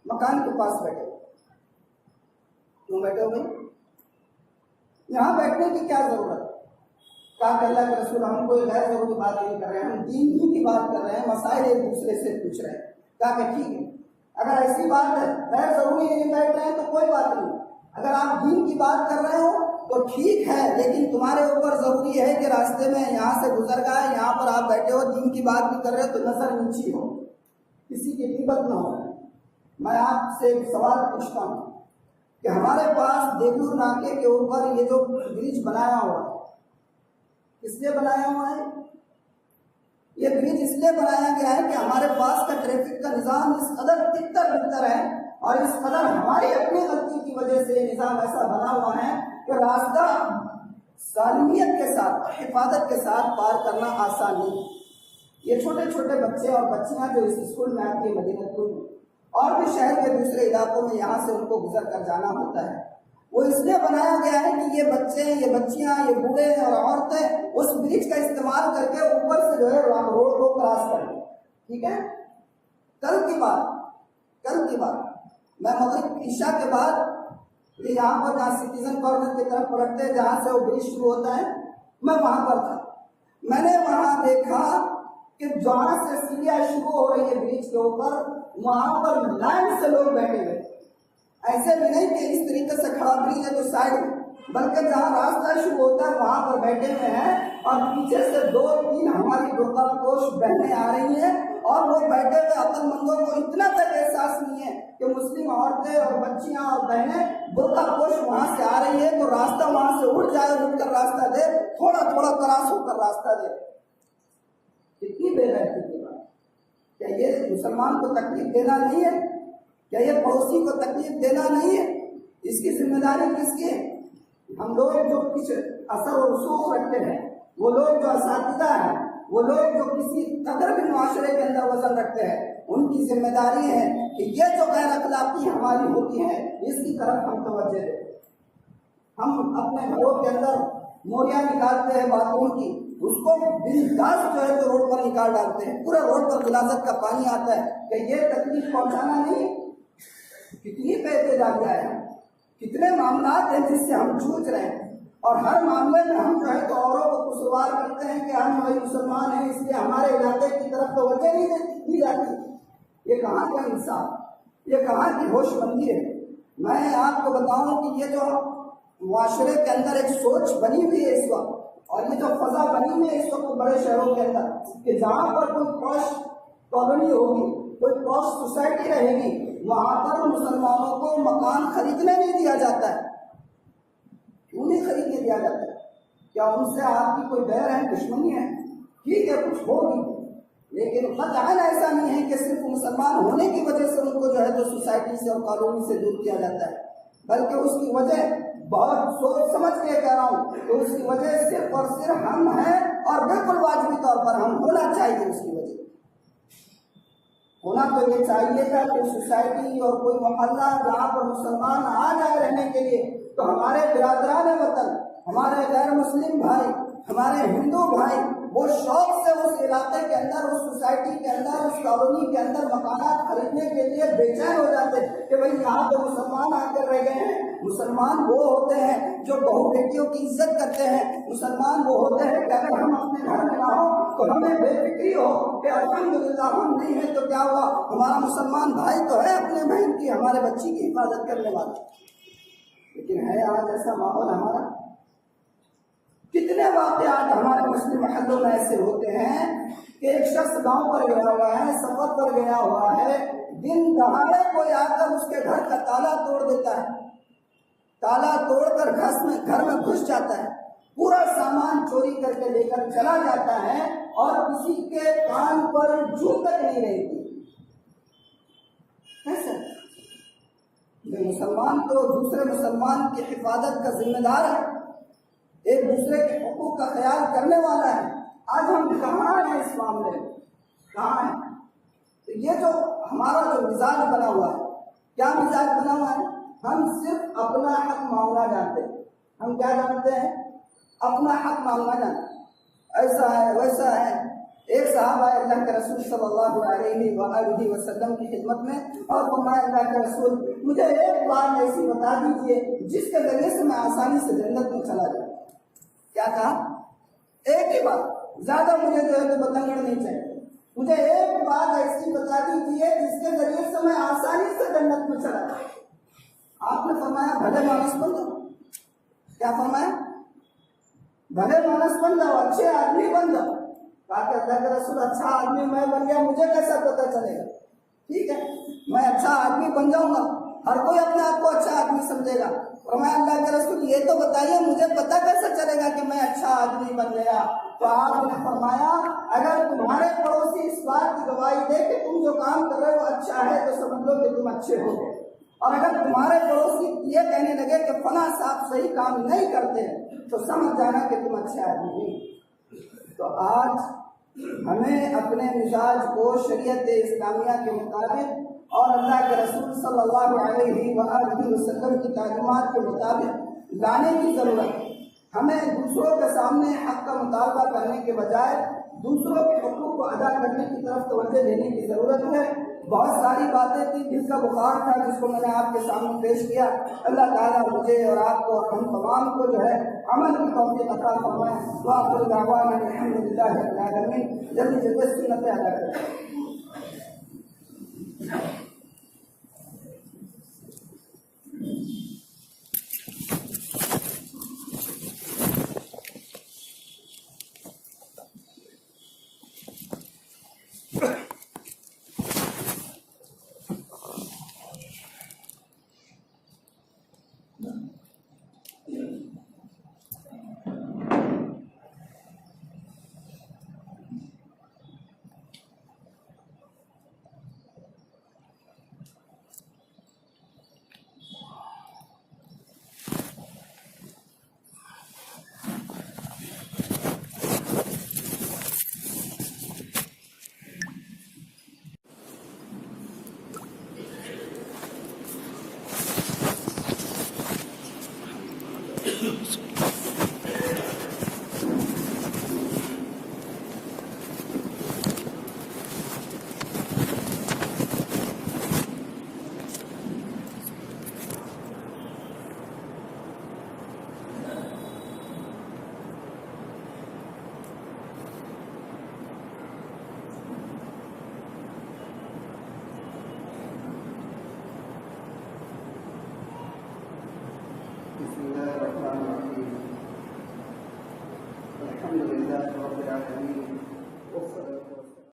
مکان کے پاس بیٹھے، کیوں بیٹھے ہوئے؟ یہاں بیٹھنے کی کیا ضرورت؟ کہا کہ اللہ کے رسول ہم کوئی غیر ضروری بات نہیں کر رہے ہیں، ہم دین ہی کی بات کر رہے ہیں، مسائل ایک دوسرے سے پوچھ رہے ہیں۔ کہا کہ ٹھیک ہے، اگر ایسی بات ہے غیر ضروری نہیں بیٹھ رہے ہیں تو کوئی بات نہیں، اگر آپ دین کی بات کر رہے ہو تو ٹھیک ہے، لیکن تمہارے اوپر ضروری ہے کہ راستے میں یہاں سے گزر گئے، یہاں پر آپ بیٹھے ہو دین کی بات بھی کر رہے ہو تو نظر نیچی ہو، کسی کی غیبت نہ ہو۔ میں آپ سے ایک سوال پوچھتا ہوں کہ ہمارے پاس دیگلور ناکے کے اوپر یہ جو برج بنایا ہوا ہے کس لیے بنایا ہوا ہے؟ یہ برج اس لیے بنایا گیا ہے کہ ہمارے پاس کا ٹریفک کا نظام اس قدر تکتر بکتر ہے اور اس قدر ہماری اپنی غلطی کی وجہ سے یہ نظام ایسا بنا ہوا ہے کہ راستہ سالمیت کے ساتھ حفاظت کے ساتھ پار کرنا آسان نہیں۔ یہ چھوٹے چھوٹے بچے اور بچیاں جو اس اسکول میں آتی ہیں مدینہ پور میں اور بھی شہر کے دوسرے علاقوں میں یہاں سے ان کو گزر کر جانا ہوتا ہے، وہ اس لیے بنایا گیا ہے کہ یہ بچے، یہ بچیاں، یہ بوڑھے اور عورتیں اس برج کا استعمال کر کے اوپر سے جو ہے روڈ کو کراس کریں۔ ٹھیک ہے، کل کی بات میں مغرب عشاء کے بعد یہاں پر جہاں سٹیزن کارنر کی طرف پلٹتے ہیں جہاں سے وہ برج شروع ہوتا ہے، میں وہاں پر تھا، میں نے وہاں دیکھا کہ جہاں سے سیڑھیاں شروع ہو رہی ہے برج کے اوپر وہاں پر لائن سے لوگ بیٹھے ہوئے، ایسے بھی نہیں کہ اس طریقے سے کھڑا برج ہے تو سائڈ، بلکہ جہاں راستہ شروع ہوتا ہے وہاں پر بیٹھے ہوئے ہیں اور پیچھے سے 2-3 ہماری برقع پوش بہنیں آ رہی ہیں اور وہ بیٹھے ہوئے عقل مندوں کو اتنا تک احساس نہیں ہے کہ مسلم عورتیں اور بچیاں اور بہنیں برقع پوش وہاں سے آ رہی ہے تو راستہ وہاں سے اٹھ جائے، اٹھ کر راستہ دے، تھوڑا تھوڑا کراس ہو کر راستہ دے۔ کتنی بے غیرتی کی بات! کیا یہ مسلمان کو تکلیف دینا نہیں ہے؟ کیا یہ پڑوسی کو تکلیف دینا نہیں ہے؟ اس کی ذمہ داری کس کی ہے؟ ہم لوگ جو کچھ اثر و رسوخ رکھتے ہیں، وہ لوگ جو اساتذہ ہیں، وہ لوگ جو کسی قدر بھی معاشرے کے اندر وزن رکھتے ہیں، ان کی ذمہ داری ہے کہ یہ جو غیر اخلاقی ہماری ہوتی ہے اس کی طرف ہم توجہ دیں۔ ہم اپنے گھروں کے اندر موریاں نکالتے ہیں باتوں کی، اس کو بنداز جو ہے تو روڈ پر نکال ڈالتے ہیں، پورے روڈ پر غلاظت کا پانی آتا ہے کہ یہ تکلیف پہنچانا نہیں۔ کتنی بے احتجاجیاں ہیں، کتنے معاملات ہیں جس سے ہم جوجھ رہے ہیں اور ہر معاملے میں ہم جو ہے تو اوروں کو قصوروار کرتے ہیں کہ ہم بھائی مسلمان ہیں اس لیے ہمارے علاقے کی طرف توجہ نہیں دی جاتی۔ یہ کہاں کا انصاف، یہ کہاں کی ہوش مندی ہے؟ میں آپ کو بتاؤں کہ یہ جو معاشرے کے اندر ایک سوچ بنی ہوئی ہے اس وقت اور یہ جو فضا بنی ہوئی ہے اس وقت بڑے شہروں کے اندر کہ جہاں پر کوئی پوش کالونی ہوگی، کوئی پوش سوسائٹی رہے گی، وہاں پر مسلمانوں کو مکان خریدنے نہیں دیا جاتا ہے۔ کیوں نہیں خریدنے دیا جاتا ہے؟ کیا ان سے آپ کی کوئی بیر ہے، دشمنی ہے؟ ٹھیک ہے کچھ ہوگی، لیکن قطعاً ایسا نہیں ہے کہ صرف مسلمان ہونے کی وجہ سے ان کو جو ہے تو سوسائٹی سے اور کالونی سے دور کیا جاتا ہے، بلکہ اس کی وجہ بہت سوچ سمجھ کے کہہ رہا ہوں کہ اس کی وجہ صرف اور صرف ہم ہیں اور بالکل واجبی طور پر ہم ہونا چاہیے اس کی وجہ۔ ہونا تو یہ چاہیے تھا کہ سوسائٹی اور کوئی محلہ جہاں پر مسلمان آ جائے رہنے کے لیے تو ہمارے برادران وطن، ہمارے غیر مسلم بھائی، ہمارے ہندو بھائی وہ شوق سے اس علاقے کے اندر، اس سوسائٹی کے اندر، اس کالونی کے اندر مکانات خریدنے کے لیے بے چین ہو جاتے کہ بھئی یہاں تو مسلمان آ کر رہ گئے ہیں۔ مسلمان وہ ہوتے ہیں جو بہو بیٹیوں کی عزت کرتے ہیں، مسلمان وہ ہوتے ہیں کہ اگر ہم اپنے گھر میں نہ ہوں تو ہمیں بے فکری ہو کہ الحمدللہ ہم نہیں ہیں تو کیا ہوا، ہمارا مسلمان بھائی تو ہے اپنے بہن کی، ہمارے بچی کی حفاظت کرنے والا۔ لیکن ہے آج ایسا ماحول ہمارا؟ کتنے واقعات ہمارے مسلم محلوں میں ایسے ہوتے ہیں کہ ایک شخص گاؤں پر گیا ہوا ہے، سفر پر گیا ہوا ہے، دن دہاڑے کوئی آ کر اس کے گھر کا تالا توڑ دیتا ہے، تالا توڑ کر گھر میں گھس جاتا ہے، پورا سامان چوری کر کے لے کر چلا جاتا ہے اور کسی کے کان پر جوں تک نہیں رہتی۔ ایسا مسلمان تو دوسرے مسلمان کی حفاظت کا ذمہ دار ہے، ایک دوسرے کے حقوق کا خیال کرنے والا ہے۔ آج ہم کہاں ہیں اس معاملے میں؟ کہاں ہیں؟ تو یہ جو ہمارا جو مزاج بنا ہوا ہے، کیا مزاج بنا ہوا ہے؟ ہم صرف اپنا حق مانگنا جانتے ہیں۔ ہم کیا جانتے ہیں؟ اپنا حق مانگنا جانتے ہیں۔ ایسا ہے ویسا ہے۔ ایک صحابہ اللہ کے رسول صلی اللہ علیہ وآلہ وسلم کی خدمت میں اور فرمایا اللہ کے رسول مجھے ایک بات ایسی بتا دیجیے جس کے ذریعے سے میں آسانی سے جنت میں چلا جاؤں۔ کیا کہا؟ ایک ہی بات، زیادہ مجھے جو ہے تو بتنگڑ نہیں چاہیے، مجھے ایک بات ایسی بتا دیجیے جس کے ذریعے سے میں آسانی سے جنت میں چلا جاؤں۔ آپ نے فرمایا بھلے مانس بن جاؤ۔ کیا فرمایا؟ بھلے مانس بن جاؤ، اچھے آدمی بن جاؤ۔ کہا کہ اللہ کے رسول اچھا آدمی میں بن گیا، مجھے کیسا پتہ چلے گا؟ ٹھیک ہے میں اچھا آدمی بن جاؤں گا، ہر کوئی اپنے آپ کو اچھا آدمی سمجھے گا، اور میں اللہ کے رسول یہ تو بتائیے مجھے پتہ کیسے چلے گا کہ میں اچھا آدمی بن گیا؟ تو آپ نے فرمایا اگر تمہارے پڑوسی اس بات کی گواہی دے کہ تم جو کام کر رہے ہو اچھا ہے تو سمجھ لو کہ تم اچھے ہو، اور اگر تمہارے پڑوسی یہ کہنے لگے کہ فلاں صاحب صحیح کام نہیں کرتے تو سمجھ جانا کہ تم اچھے آدمی نہیں۔ تو آج ہمیں اپنے مزاج کو شریعت اسلامیہ کے مطابق اور اللہ کے رسول صلی اللہ علیہ وآلہ وسلم کی تعلیمات کے مطابق لانے کی ضرورت ہے۔ ہمیں دوسروں کے سامنے حق کا مطالبہ کرنے کے بجائے دوسروں کے حقوق کو ادا کرنے کی طرف توجہ دینے کی ضرورت ہے۔ بہت ساری باتیں تھیں، دل کا بخار تھا جس کو میں نے آپ کے سامنے پیش کیا۔ اللہ تعالیٰ مجھے اور آپ کو اور ہم تمام کو جو ہے عمل کی توفیق عطا فرمائے۔ وآخر دعوانا الحمدللہ رب العالمین۔ جلدی جلدی سنتیں ادا کریں۔